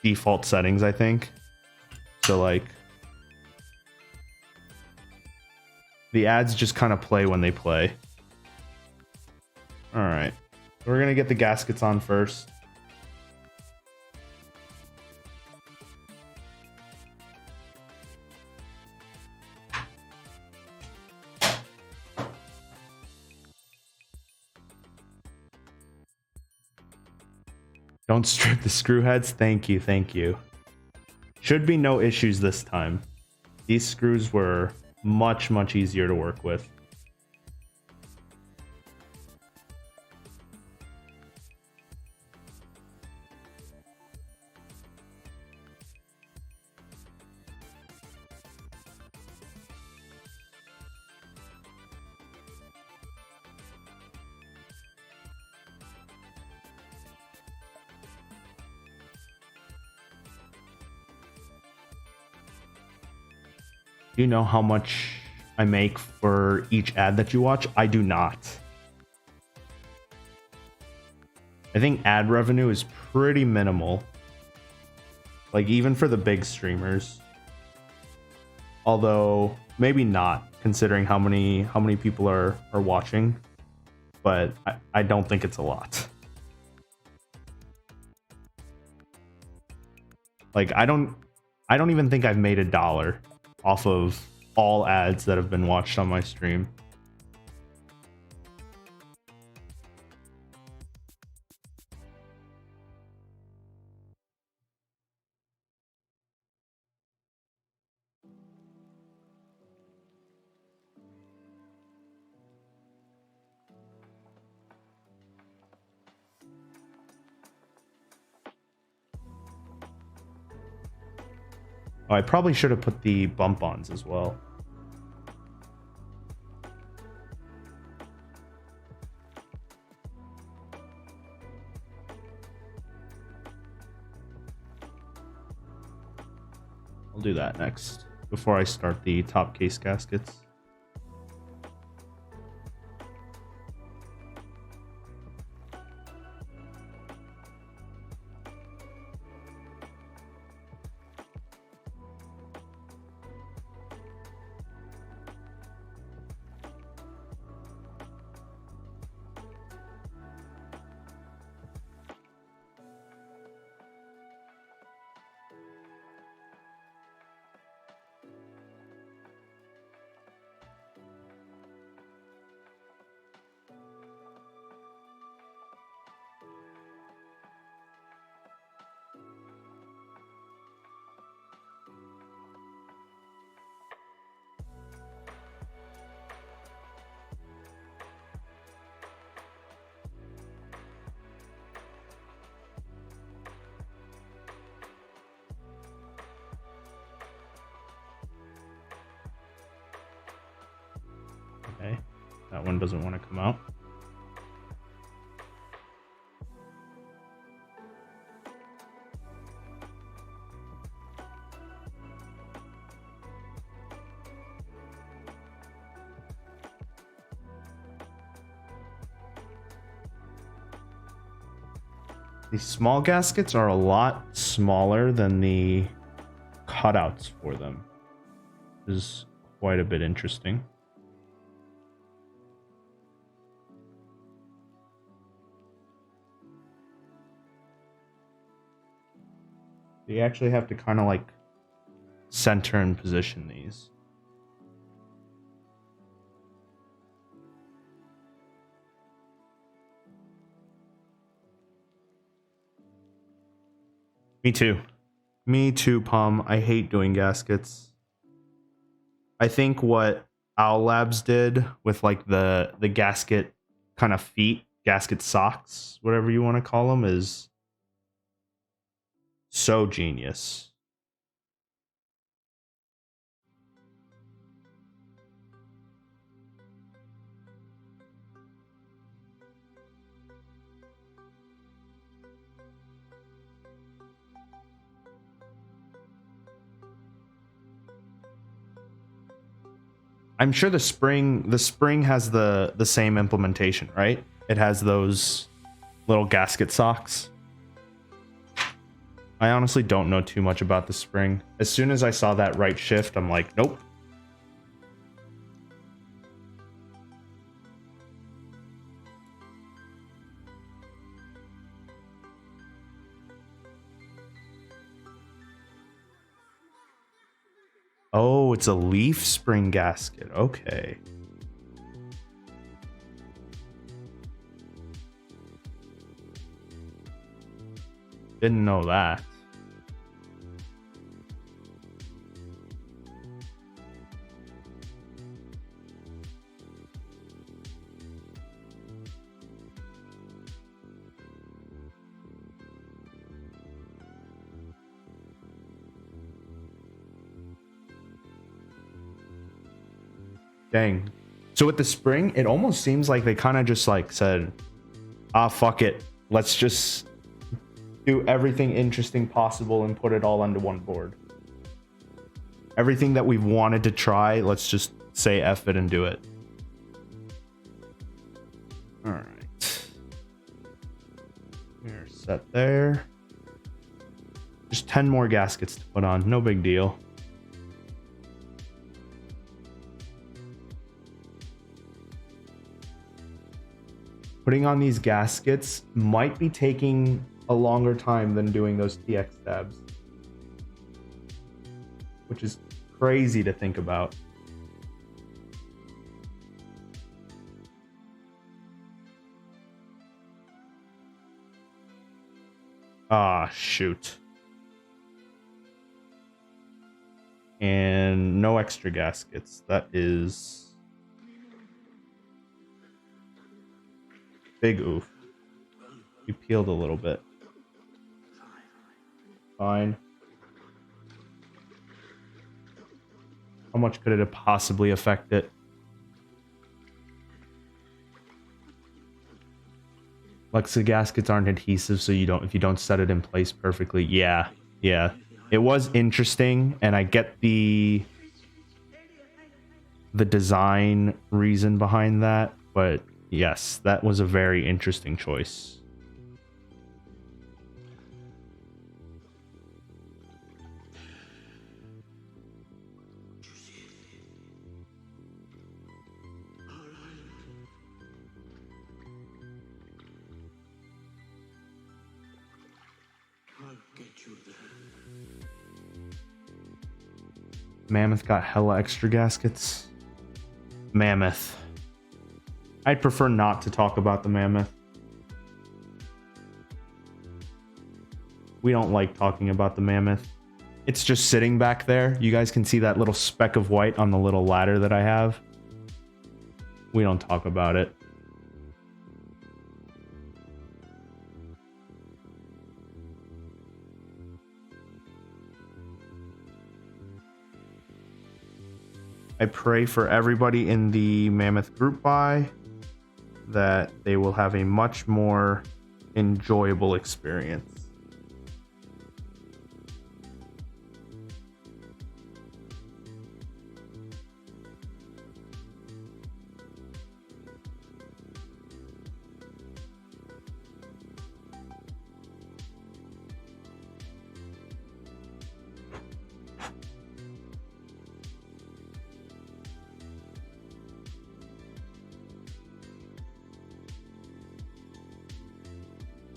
default settings, I think. So like the ads just kind of play when they play. All right. We're going to get the gaskets on first. Don't strip the screw heads. Thank you. Thank you. Should be no issues this time. These screws were much, much easier to work with. Do you know how much I make for each ad that you watch? I do not. I think ad revenue is pretty minimal. Like even for the big streamers. Although maybe not, considering how many people are watching. But I don't think it's a lot. Like I don't even think I've made $1 off of all ads that have been watched on my stream. Oh, I probably should have put the bump ons as well. I'll do that next before I start the top case gaskets. Okay, that one doesn't want to come out. These small gaskets are a lot smaller than the cutouts for them. This is quite a bit interesting. You actually have to kind of like center and position these. Me too. Me too, Pum. I hate doing gaskets. I think what Owl Labs did with like the gasket kind of feet, gasket socks, whatever you want to call them, is so genius. I'm sure the spring has the same implementation, right? It has those little gasket socks. I honestly don't know too much about the spring. As soon as I saw that right shift, I'm like, nope. Oh, it's a leaf spring gasket. Okay. Didn't know that. Dang. So with the spring, it almost seems like they kind of just like said, ah, fuck it. Let's just do everything interesting possible and put it all onto one board. Everything that we've wanted to try, let's just say F it and do it. All right. We're set there. Just 10 more gaskets to put on. No big deal. Putting on these gaskets might be taking a longer time than doing those TX tabs, which is crazy to think about. Ah, shoot. And no extra gaskets. That is big oof. You peeled a little bit. Fine. How much could it have possibly affect it? Lexa gaskets aren't adhesive, so if you don't set it in place perfectly. Yeah. It was interesting, and I get the design reason behind that, but yes, that was a very interesting choice. Mammoth got hella extra gaskets. Mammoth. I'd prefer not to talk about the mammoth. We don't like talking about the mammoth. It's just sitting back there. You guys can see that little speck of white on the little ladder that I have. We don't talk about it. I pray for everybody in the Mammoth group buy that they will have a much more enjoyable experience.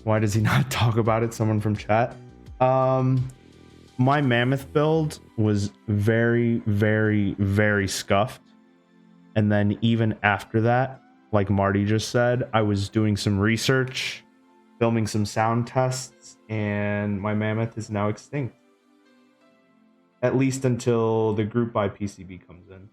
Why does he not talk about it? Someone from chat. My mammoth build was very, very, very scuffed. And then even after that, like Marty just said, I was doing some research, filming some sound tests, and my mammoth is now extinct. At least until the group buy PCB comes in.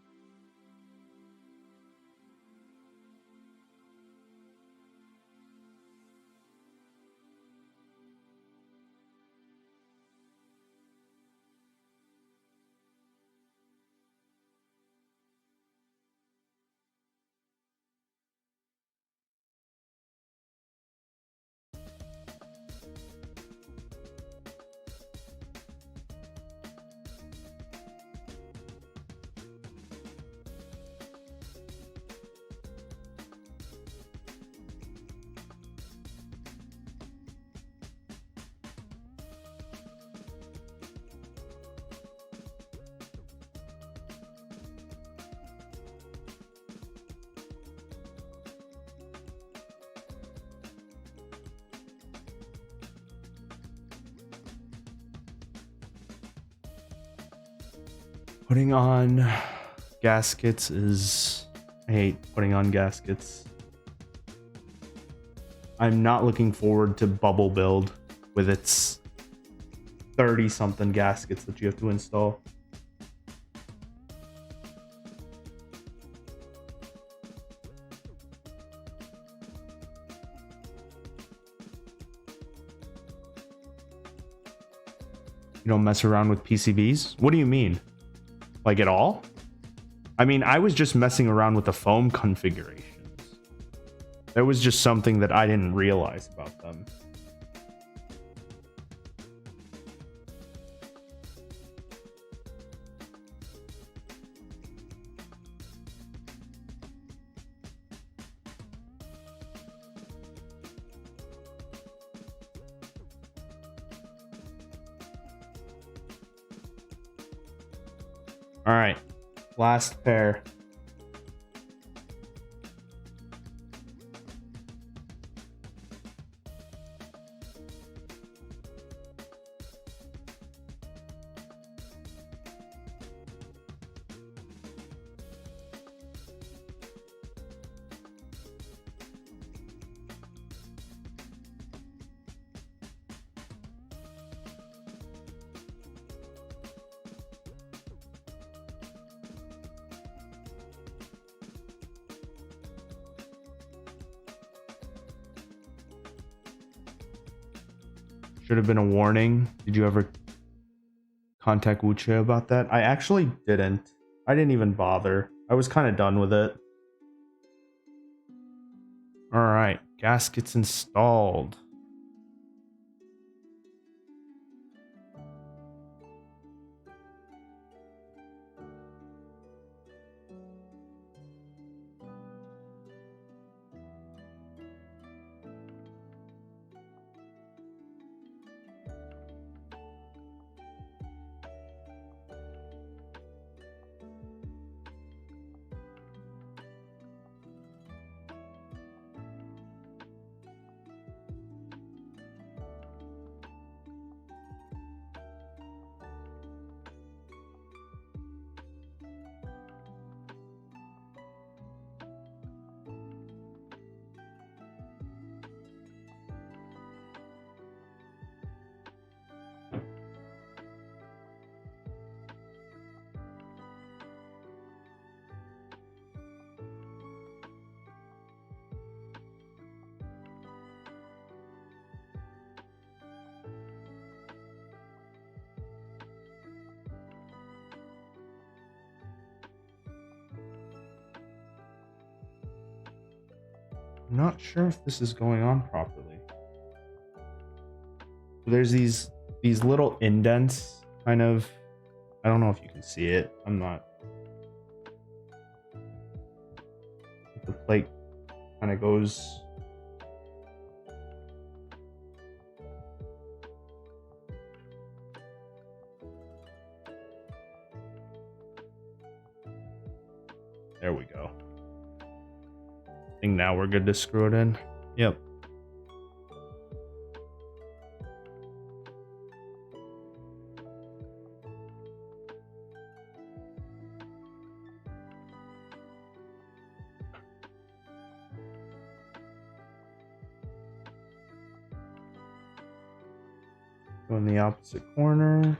Putting on gaskets is... I hate putting on gaskets. I'm not looking forward to bubble build with its 30-something gaskets that you have to install. You don't mess around with PCBs? What do you mean? Like at all? I mean, I was just messing around with the foam configurations. There was just something that I didn't realize about them. All right, last pair. Should have been a warning. Did you ever contact Wuche about that? I actually didn't. I didn't even bother. I was kind of done with it. All right, gaskets installed. I'm not sure if this is going on properly. There's these little indents, kind of. I don't know if you can see it. I'm not. The plate kind of goes. There we go. I think now we're good to screw it in. Yep. Go in the opposite corner.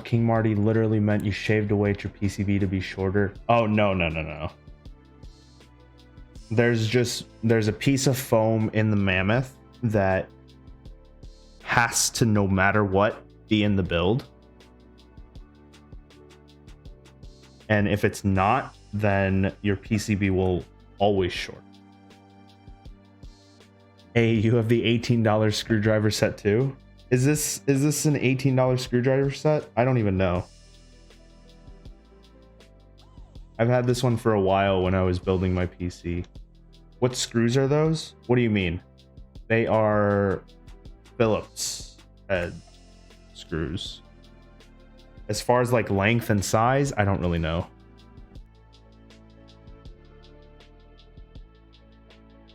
King Marty literally meant you shaved away your PCB to be shorter. Oh, no. There's a piece of foam in the Mammoth that has to, no matter what, be in the build. And if it's not, then your PCB will always short. Hey, you have the $18 screwdriver set too? Is this an $18 screwdriver set? I don't even know. I've had this one for a while when I was building my PC. What screws are those? What do you mean? They are Phillips head screws. As far as like length and size, I don't really know.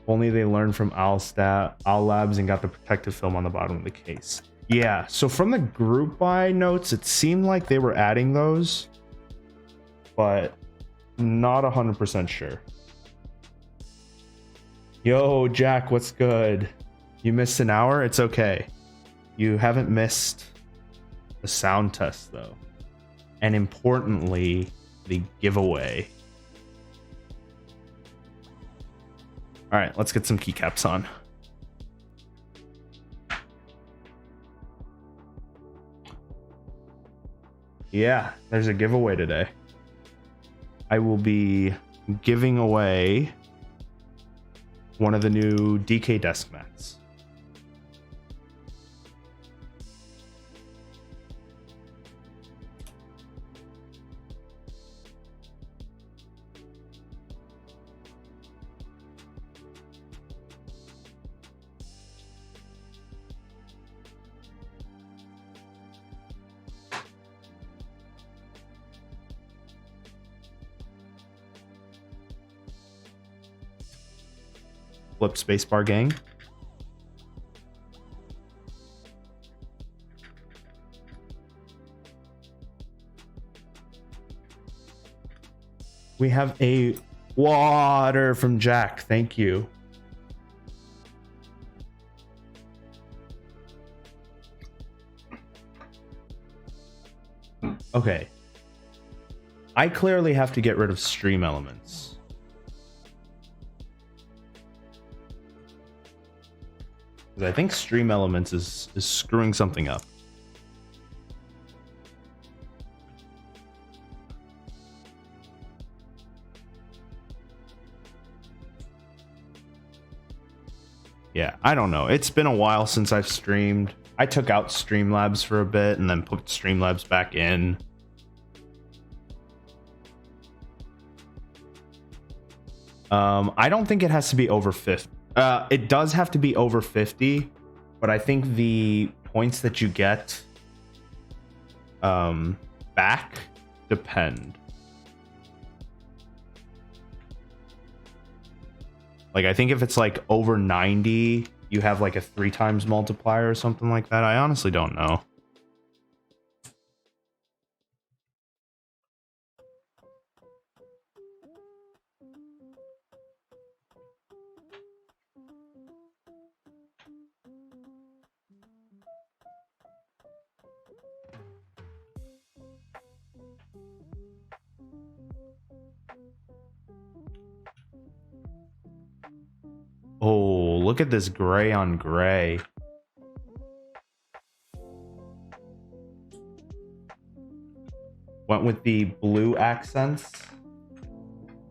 Only they learned from Owl Labs and got the protective film on the bottom of the case. Yeah, so from the group buy notes, it seemed like they were adding those, but not 100% sure. Yo, Jack, what's good? You missed an hour? It's okay. You haven't missed the sound test, though. And importantly, the giveaway. All right, let's get some keycaps on. Yeah, there's a giveaway today. I will be giving away one of the new DK desk mats. Flip spacebar gang. We have a water from Jack. Thank you. Okay. I clearly have to get rid of stream elements. Because I think stream elements is screwing something up. Yeah, I don't know. It's been a while since I've streamed. I took out Streamlabs for a bit and then put Streamlabs back in. I don't think it has to be over 50. It does have to be over 50, but I think the points that you get back depend. Like, I think if it's like over 90, you have like a 3 times multiplier or something like that. I honestly don't know. Oh, look at this gray on gray. Went with the blue accents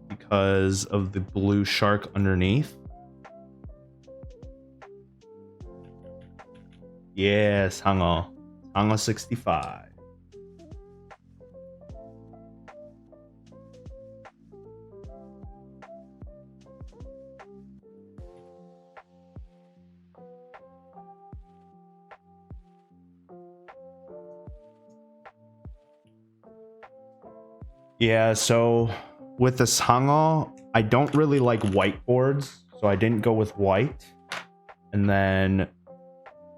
because of the blue shark underneath. Yes, Sangeo65. Yeah, so with the Sangeo, I don't really like whiteboards, so I didn't go with white. And then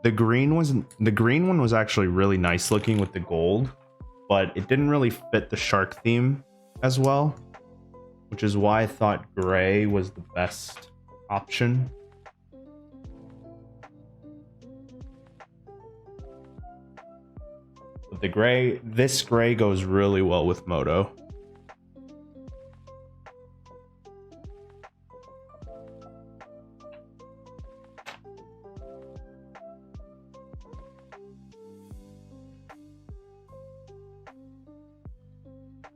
the green one was actually really nice looking with the gold, but it didn't really fit the shark theme as well, which is why I thought gray was the best option. But this gray goes really well with Moto.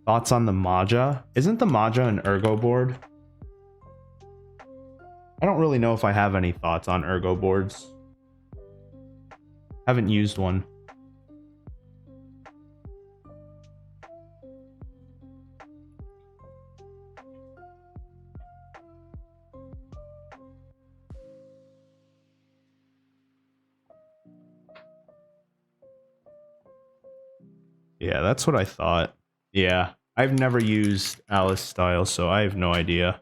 Thoughts on the Maja? Isn't the Maja an ergo board? I don't really know if I have any thoughts on ergo boards. Haven't used one. Yeah, that's what I thought. Yeah, I've never used Alice style, so I have no idea.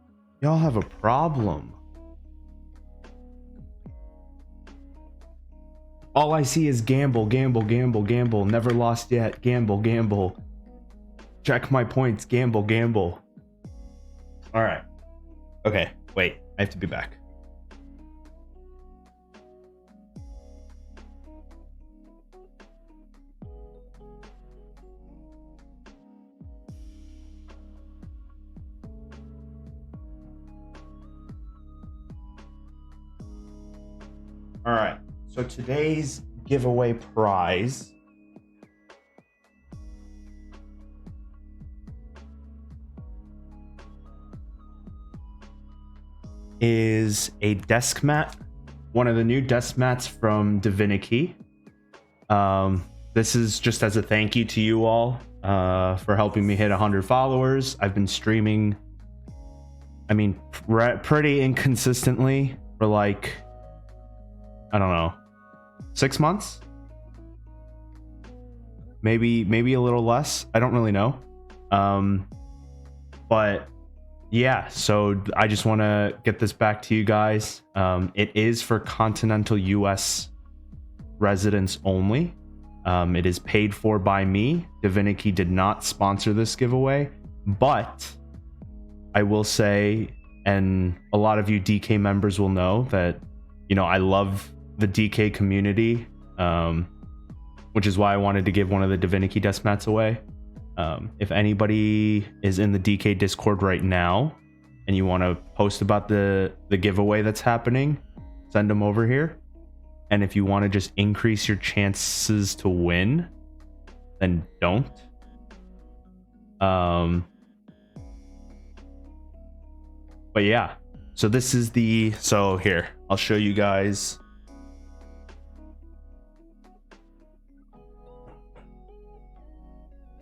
Y'all have a problem. All I see is gamble, gamble, gamble, gamble. Never lost yet. Gamble, gamble. Check my points. Gamble, gamble. All right. Okay, wait. I have to be back. All right. So today's giveaway prize is a desk mat, one of the new desk mats from Divinity. This is just as a thank you to you all for helping me hit 100 followers. I've been streaming, I mean, pretty inconsistently for like, I don't know, 6 months, maybe a little less. I don't really know. But yeah, so I just want to get this back to you guys. It is for continental US residents only. It is paid for by me. Divinity did not sponsor this giveaway, but I will say, and a lot of you DK members will know that, you know, I love the DK community, which is why I wanted to give one of the Divinity desk mats away. If anybody is in the DK Discord right now and you want to post about the giveaway that's happening, send them over here. And if you want to just increase your chances to win, then don't. But yeah, so this is so here, I'll show you guys.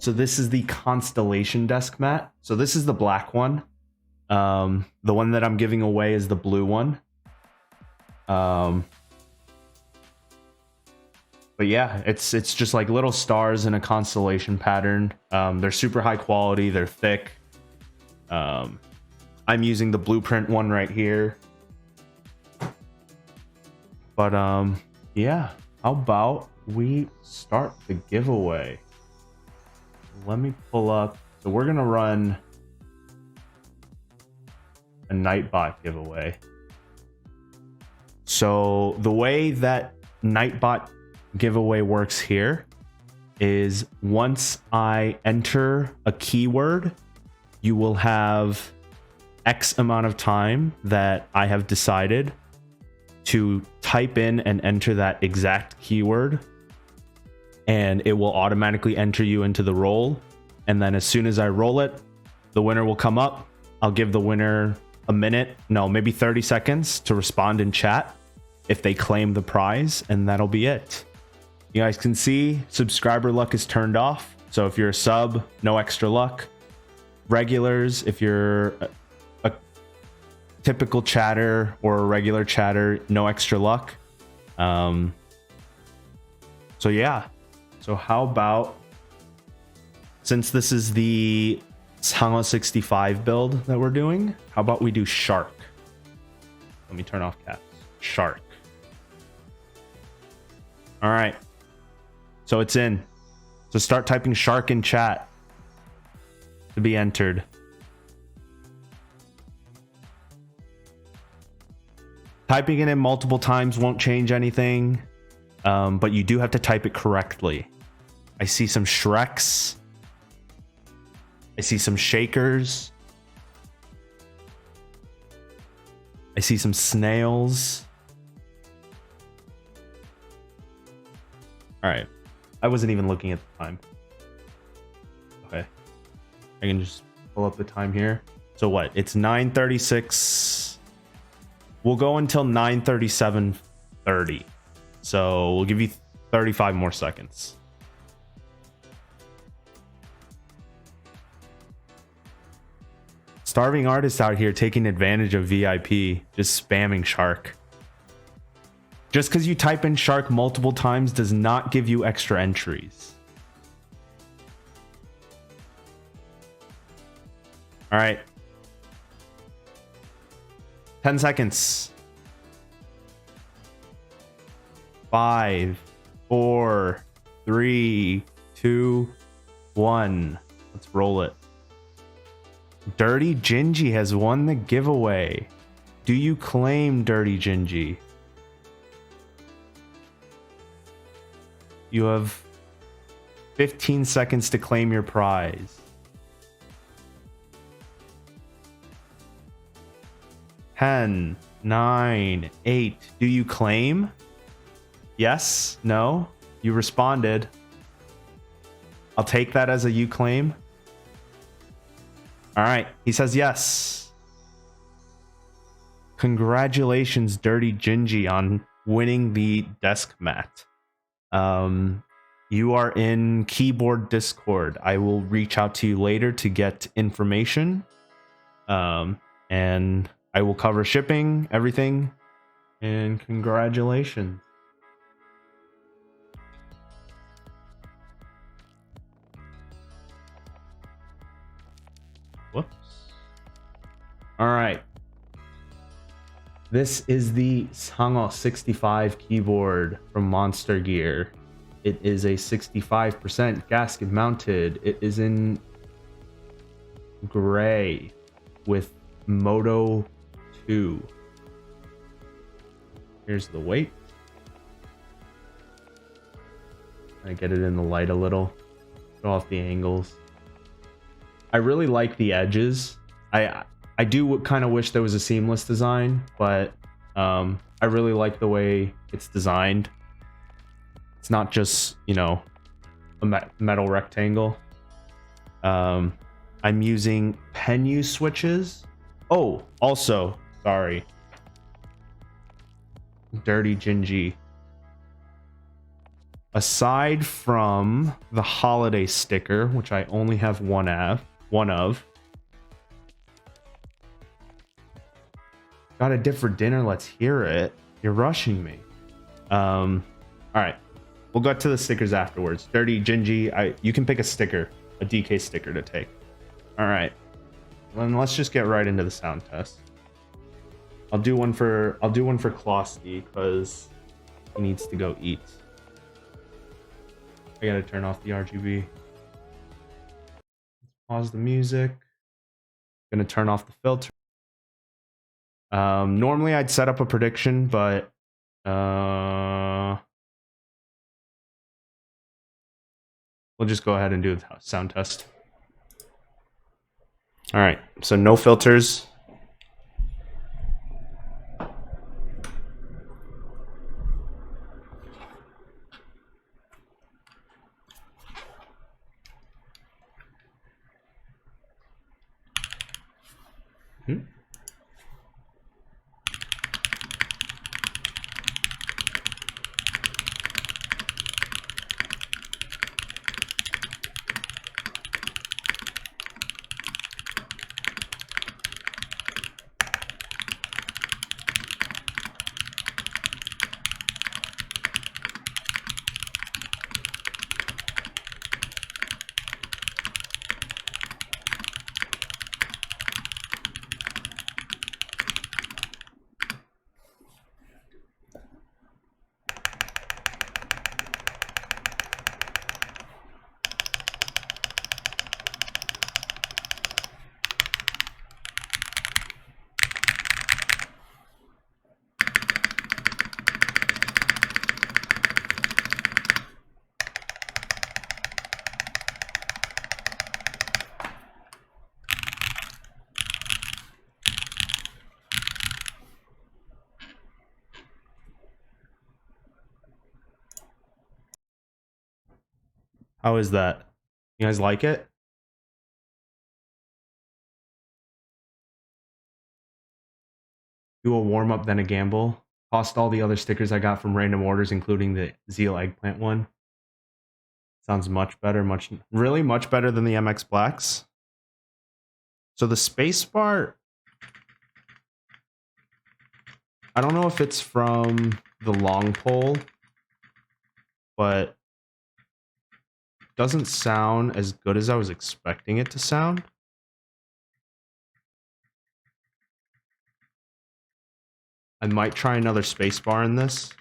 So this is the Constellation desk mat. So this is the black one. The one that I'm giving away is the blue one. But yeah, it's just like little stars in a constellation pattern. They're super high quality. They're thick. I'm using the blueprint one right here. But yeah, how about we start the giveaway? Let me pull up. So we're gonna run a Nightbot giveaway. So the way that Nightbot giveaway works here is once I enter a keyword, you will have X amount of time that I have decided to type in and enter that exact keyword, and it will automatically enter you into the roll. And then as soon as I roll it, the winner will come up. I'll give the winner a minute, no, maybe 30 seconds to respond in chat if they claim the prize, and that'll be it. You guys can see subscriber luck is turned off. So if you're a sub, no extra luck. Regulars, if you're a typical chatter or a regular chatter, no extra luck. So yeah. So how about, since this is the Sangeo65 build that we're doing, how about we do shark? Let me turn off caps. Shark. All right. So it's in. So start typing shark in chat to be entered. Typing it in multiple times won't change anything, but you do have to type it correctly. I see some Shreks. I see some Shakers. I see some snails. All right. I wasn't even looking at the time. Okay. I can just pull up the time here. So what? It's 9:36. We'll go until 9:37:30. So we'll give you 35 more seconds. Starving artist out here taking advantage of VIP, just spamming shark. Just because you type in shark multiple times does not give you extra entries. All right. 10 seconds. 5, 4, 3, 2, 1. Let's roll it. Dirty Gingy has won the giveaway. Do you claim Dirty Gingy? You have 15 seconds to claim your prize. 10, 9, 8. Do you claim? Yes? No? You responded. I'll take that as a you claim. All right. He says yes. Congratulations, Dirty Gingy, on winning the desk mat. You are in Keyboard Discord. I will reach out to you later to get information. And I will cover shipping, everything. And congratulations. Whoops. All right. This is the Sangeo65 keyboard from Monster Gear. It is a 65% gasket mounted. It is in gray with Moto 2. Here's the weight. I get it in the light a little. Show off the angles. I really like the edges. I do kind of wish there was a seamless design, but I really like the way it's designed. It's not just, you know, a metal rectangle. I'm using Penyus switches. Oh, also, sorry. Dirty Gingy. Aside from the holiday sticker, which I only have one of. Got a different dinner, let's hear it. You're rushing me. All right. We'll get to the stickers afterwards. Dirty Gingy, you can pick a sticker, a DK sticker to take. All right. Then let's just get right into the sound test. I'll do one for Klosky because he needs to go eat. I gotta turn off the RGB. Pause the music. Gonna turn off the filter. Normally I'd set up a prediction, but we'll just go ahead and do the sound test. All right, so no filters. How is that? You guys like it? Do a warm up, then a gamble. Cost all the other stickers I got from random orders, including the Zeal eggplant one. Sounds much better, really much better than the MX Blacks. So the spacebar, I don't know if it's from the long pole, but doesn't sound as good as I was expecting it to sound. I might try another spacebar in this.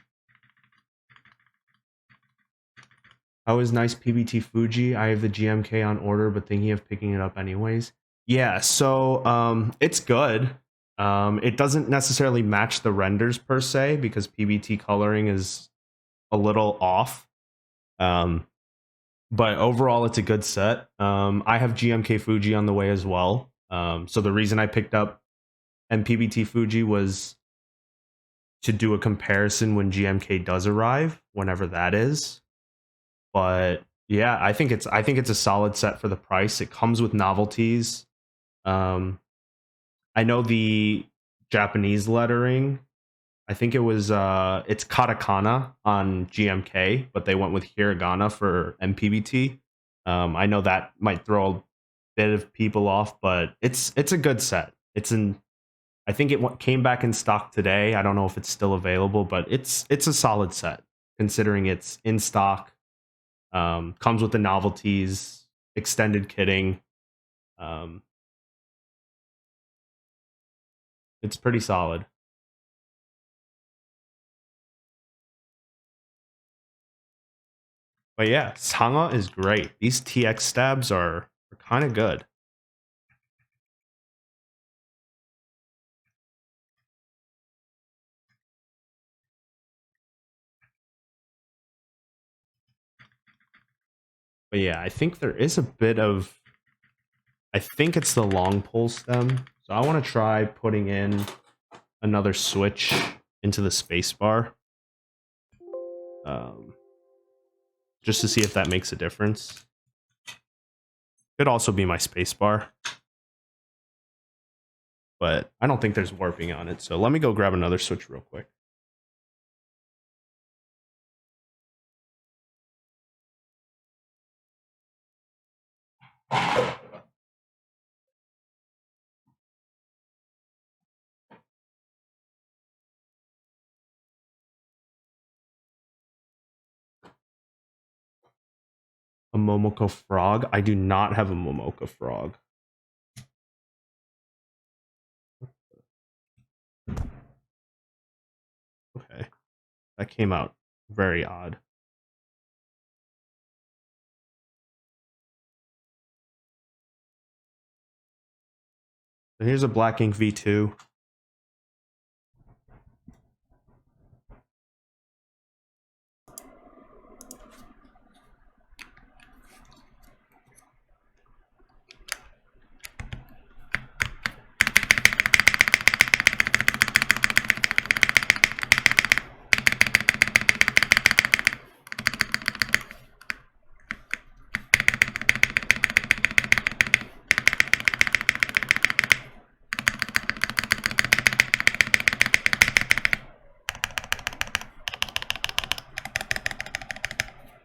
How is nice PBT Fuji? I have the GMK on order, but thinking of picking it up anyways. Yeah, so it's good. It doesn't necessarily match the renders per se because PBT coloring is a little off. But overall, it's a good set. I have GMK Fuji on the way as well. So the reason I picked up MPBT Fuji was to do a comparison when GMK does arrive, whenever that is. But yeah, I think it's a solid set for the price. It comes with novelties. I know the Japanese lettering. I think it was it's katakana on GMK, but they went with hiragana for MPBT. I know that might throw a bit of people off, but it's a good set. I think it came back in stock today. I don't know if it's still available, but it's a solid set considering it's in stock. Comes with the novelties, extended kitting. It's pretty solid. But yeah, Sangha is great. These TX stabs are kind of good. But yeah, I think there is a bit of... I think it's the long pull stem. So I want to try putting in another switch into the spacebar. Just to see if that makes a difference. Could also be my spacebar. But I don't think there's warping on it. So let me go grab another switch real quick. A Momoko frog? I do not have a Momoko frog. Okay. That came out very odd. So here's a Black Ink V2.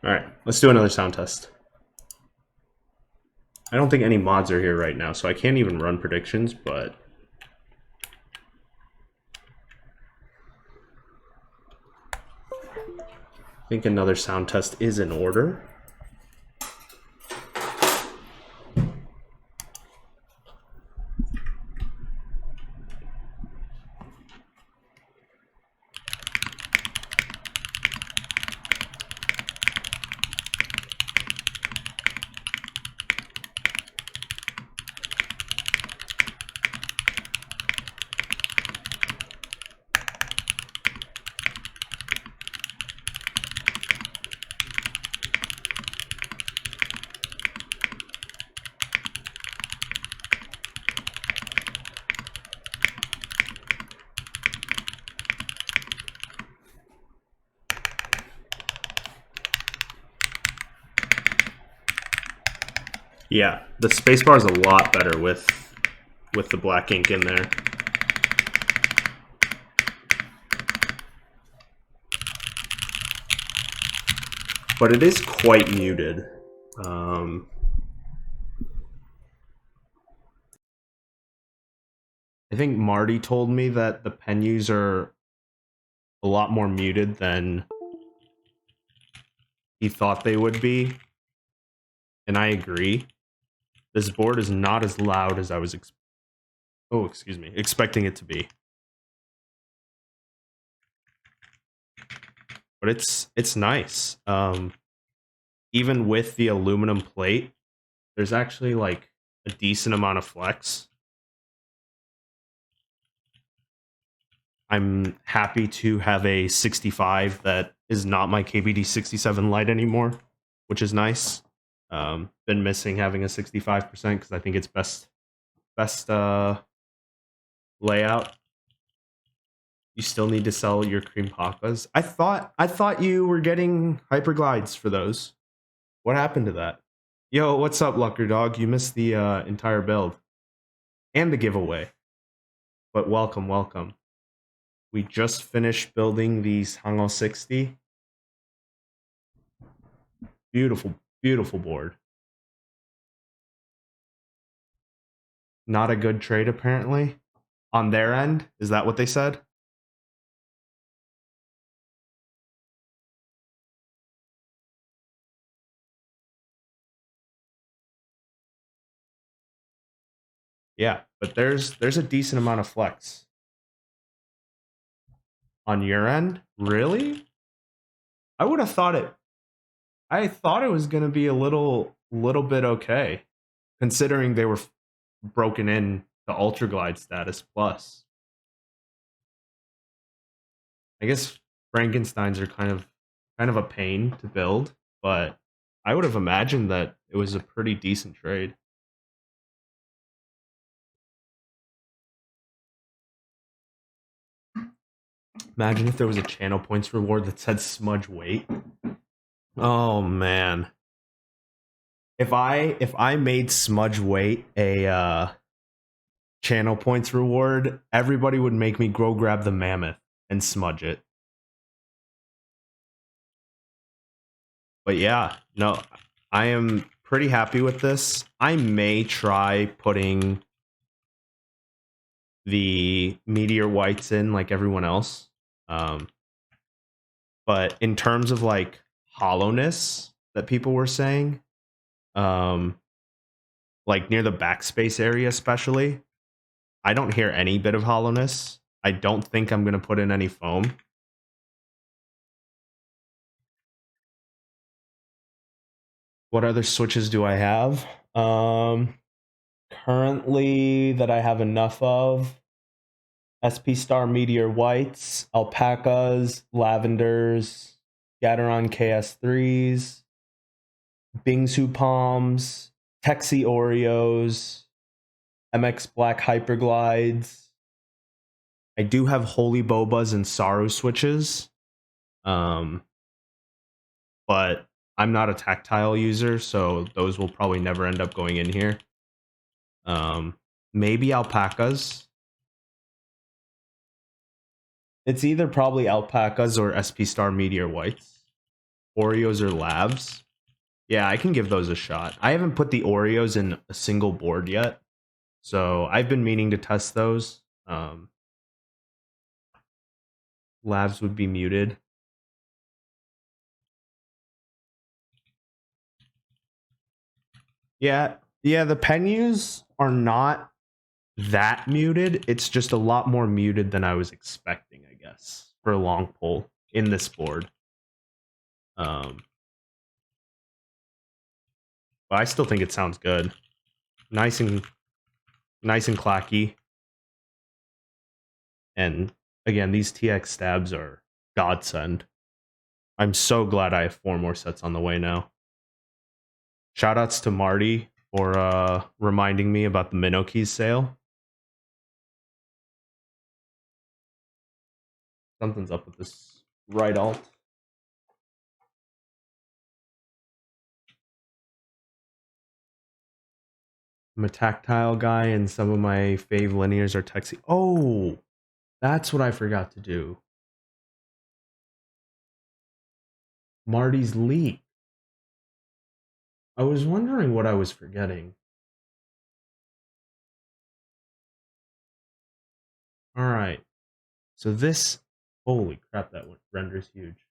All right, let's do another sound test. I don't think any mods are here right now, so I can't even run predictions, but... I think another sound test is in order. Yeah, the spacebar is a lot better with the black ink in there. But it is quite muted. I think Marty told me that the Penyus are a lot more muted than he thought they would be. And I agree. This board is not as loud as I was expecting it to be. but it's nice. Even with the aluminum plate, there's actually like a decent amount of flex. I'm happy to have a 65 that is not my KBD 67 Lite anymore, which is nice. Been missing having a 65% because I think it's best layout. You still need to sell your cream papas. I thought you were getting hyperglides for those. What happened to that? Yo, what's up, Lucker Dog? You missed the entire build and the giveaway. But welcome, welcome. We just finished building the Sangeo 60. Beautiful, beautiful board. Not a good trade, apparently. On their end? Is that what they said? Yeah, but there's a decent amount of flex. On your end? Really? I would have thought it. I thought it was going to be a little bit okay, considering they were broken in to Ultra Glide status plus. I guess Frankensteins are kind of a pain to build, but I would have imagined that it was a pretty decent trade. Imagine if there was a channel points reward that said smudge weight. Oh man. If I made smudge weight a channel points reward, everybody would make me go grab the mammoth and smudge it. But yeah, no, I am pretty happy with this. I may try putting the meteor whites in like everyone else. But in terms of like hollowness that people were saying, like near the backspace area especially, I don't hear any bit of hollowness. I don't think I'm going to put in any foam. What other switches do I have? Currently that I have enough of, SP Star Meteor Whites, Alpacas, Lavenders, Gateron KS3s, Bingsu Palms, Texie Oreos, MX Black Hyperglides. I do have Holy Bobas and Saru switches. But I'm not a tactile user, so those will probably never end up going in here. Maybe alpacas. It's either probably alpacas or SP Star Meteor Whites. Oreos or labs. Yeah, I can give those a shot. I haven't put the Oreos in a single board yet, so I've been meaning to test those. Labs would be muted. Yeah, the Penyus are not that muted. It's just a lot more muted than I was expecting, I guess, for a long pull in this board. But I still think it sounds good. Nice and clacky. And again, these TX stabs are godsend. I'm so glad I have 4 more sets on the way now. Shoutouts to Marty for reminding me about the Minnow Keys sale. Something's up with this right alt. I'm a tactile guy, and some of my fave linears are Texie. Oh, that's what I forgot to do. Marty's leak. I was wondering what I was forgetting. All right. So this, holy crap, that renders huge.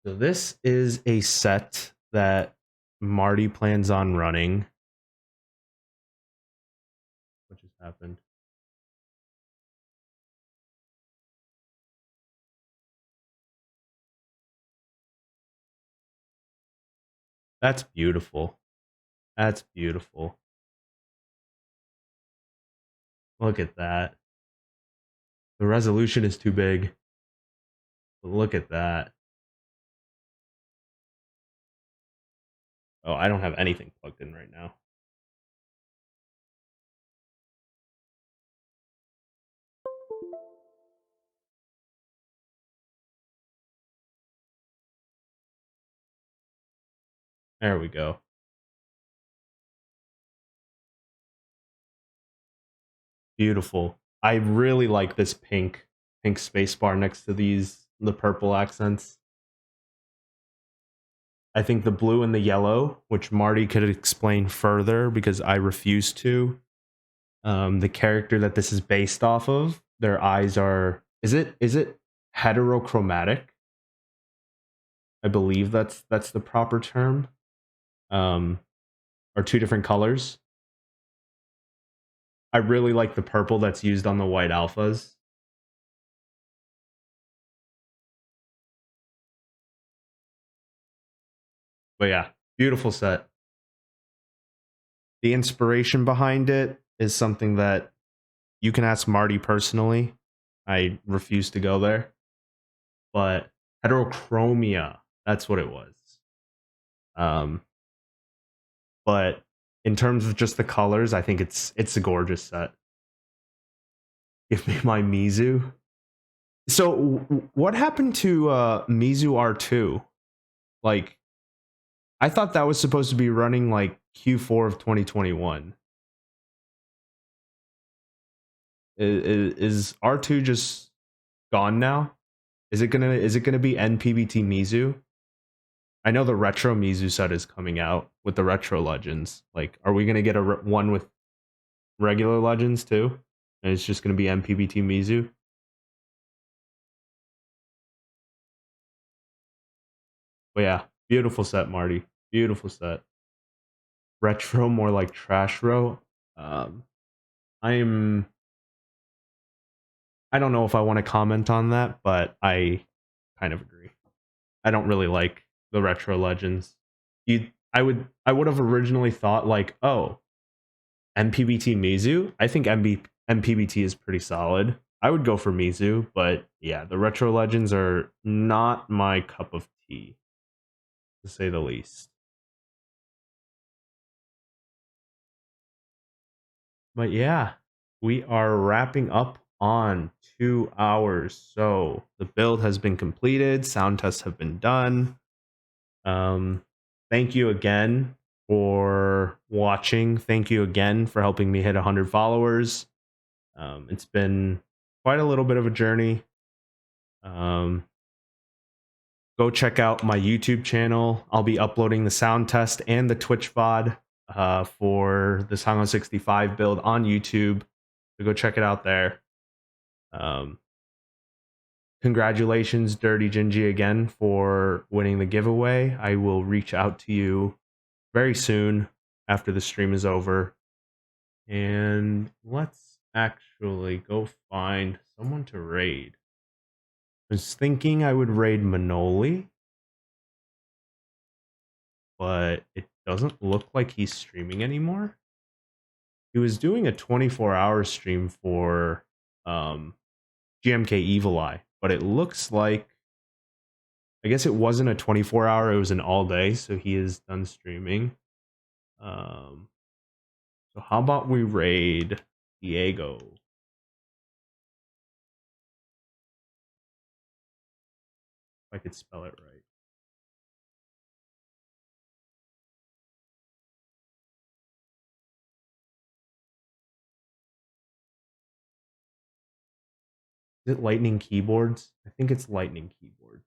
So this is a set that Marty plans on running. What just happened? That's beautiful. That's beautiful. Look at that. The resolution is too big. But look at that. Oh, I don't have anything plugged in right now. There we go. Beautiful. I really like this pink space bar next to the purple accents. I think the blue and the yellow, which Marty could explain further because I refuse to. The character that this is based off of, their eyes are is it heterochromatic? I believe that's the proper term. Are two different colors. I really like the purple that's used on the white alphas. But yeah, beautiful set. The inspiration behind it is something that you can ask Marty personally. I refuse to go there. But heterochromia, that's what it was. But in terms of just the colors, I think it's a gorgeous set. Give me my Mizu. So what happened to Mizu R2? Like, I thought that was supposed to be running like Q4 of 2021. Is R2 just gone now? Is it gonna be NPBT Mizu? I know the retro Mizu set is coming out with the retro legends. Like, are we gonna get one with regular legends too? And it's just gonna be NPBT Mizu? But yeah, beautiful set, Marty. Beautiful set. Retro, more like trash row. I don't know if I want to comment on that, but I kind of agree. I don't really like the retro legends. I would have originally thought like, oh, NPBT Mizu. I think NPBT is pretty solid. I would go for Mizu, but yeah, the retro legends are not my cup of tea, to say the least. But yeah, we are wrapping up on 2 hours. So the build has been completed, sound tests have been done. Thank you again for watching. Thank you again for helping me hit 100 followers. It's been quite a little bit of a journey. Go check out my YouTube channel. I'll be uploading the sound test and the Twitch VOD for the Sangeo65 build on YouTube. So go check it out there. Congratulations, Dirty Gingy, again for winning the giveaway. I will reach out to you very soon after the stream is over. And let's actually go find someone to raid. I was thinking I would raid Manoli, but it doesn't look like he's streaming anymore. He was doing a 24-hour stream for GMK Evil Eye, but it looks like, I guess it wasn't a 24-hour, it was an all day, so he is done streaming. So how about we raid Diego? If I could spell it right. Is it Lightning Keyboards? I think it's Lightning Keyboard.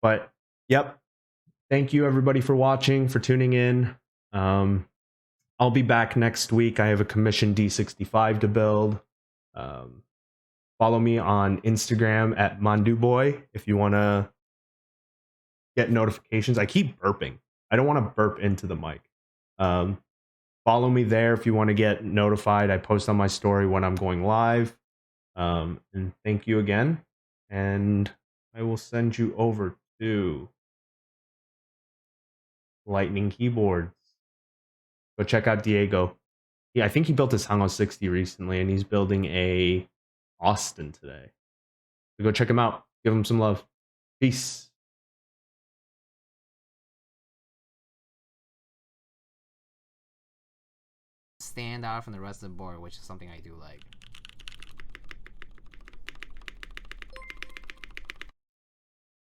But yep. Thank you everybody for watching, for tuning in. I'll be back next week. I have a commission D65 to build. Follow me on Instagram at ManduBoy if you want to get notifications. I keep burping. I don't want to burp into the mic. Follow me there if you want to get notified. I post on my story when I'm going live. And thank you again. And I will send you over to Lightning Keyboards. Go check out Diego. Yeah, I think he built his Hango 60 recently, and he's building a Austin today. So go check him out. Give him some love. Peace. Stand out from the rest of the board, which is something I do like.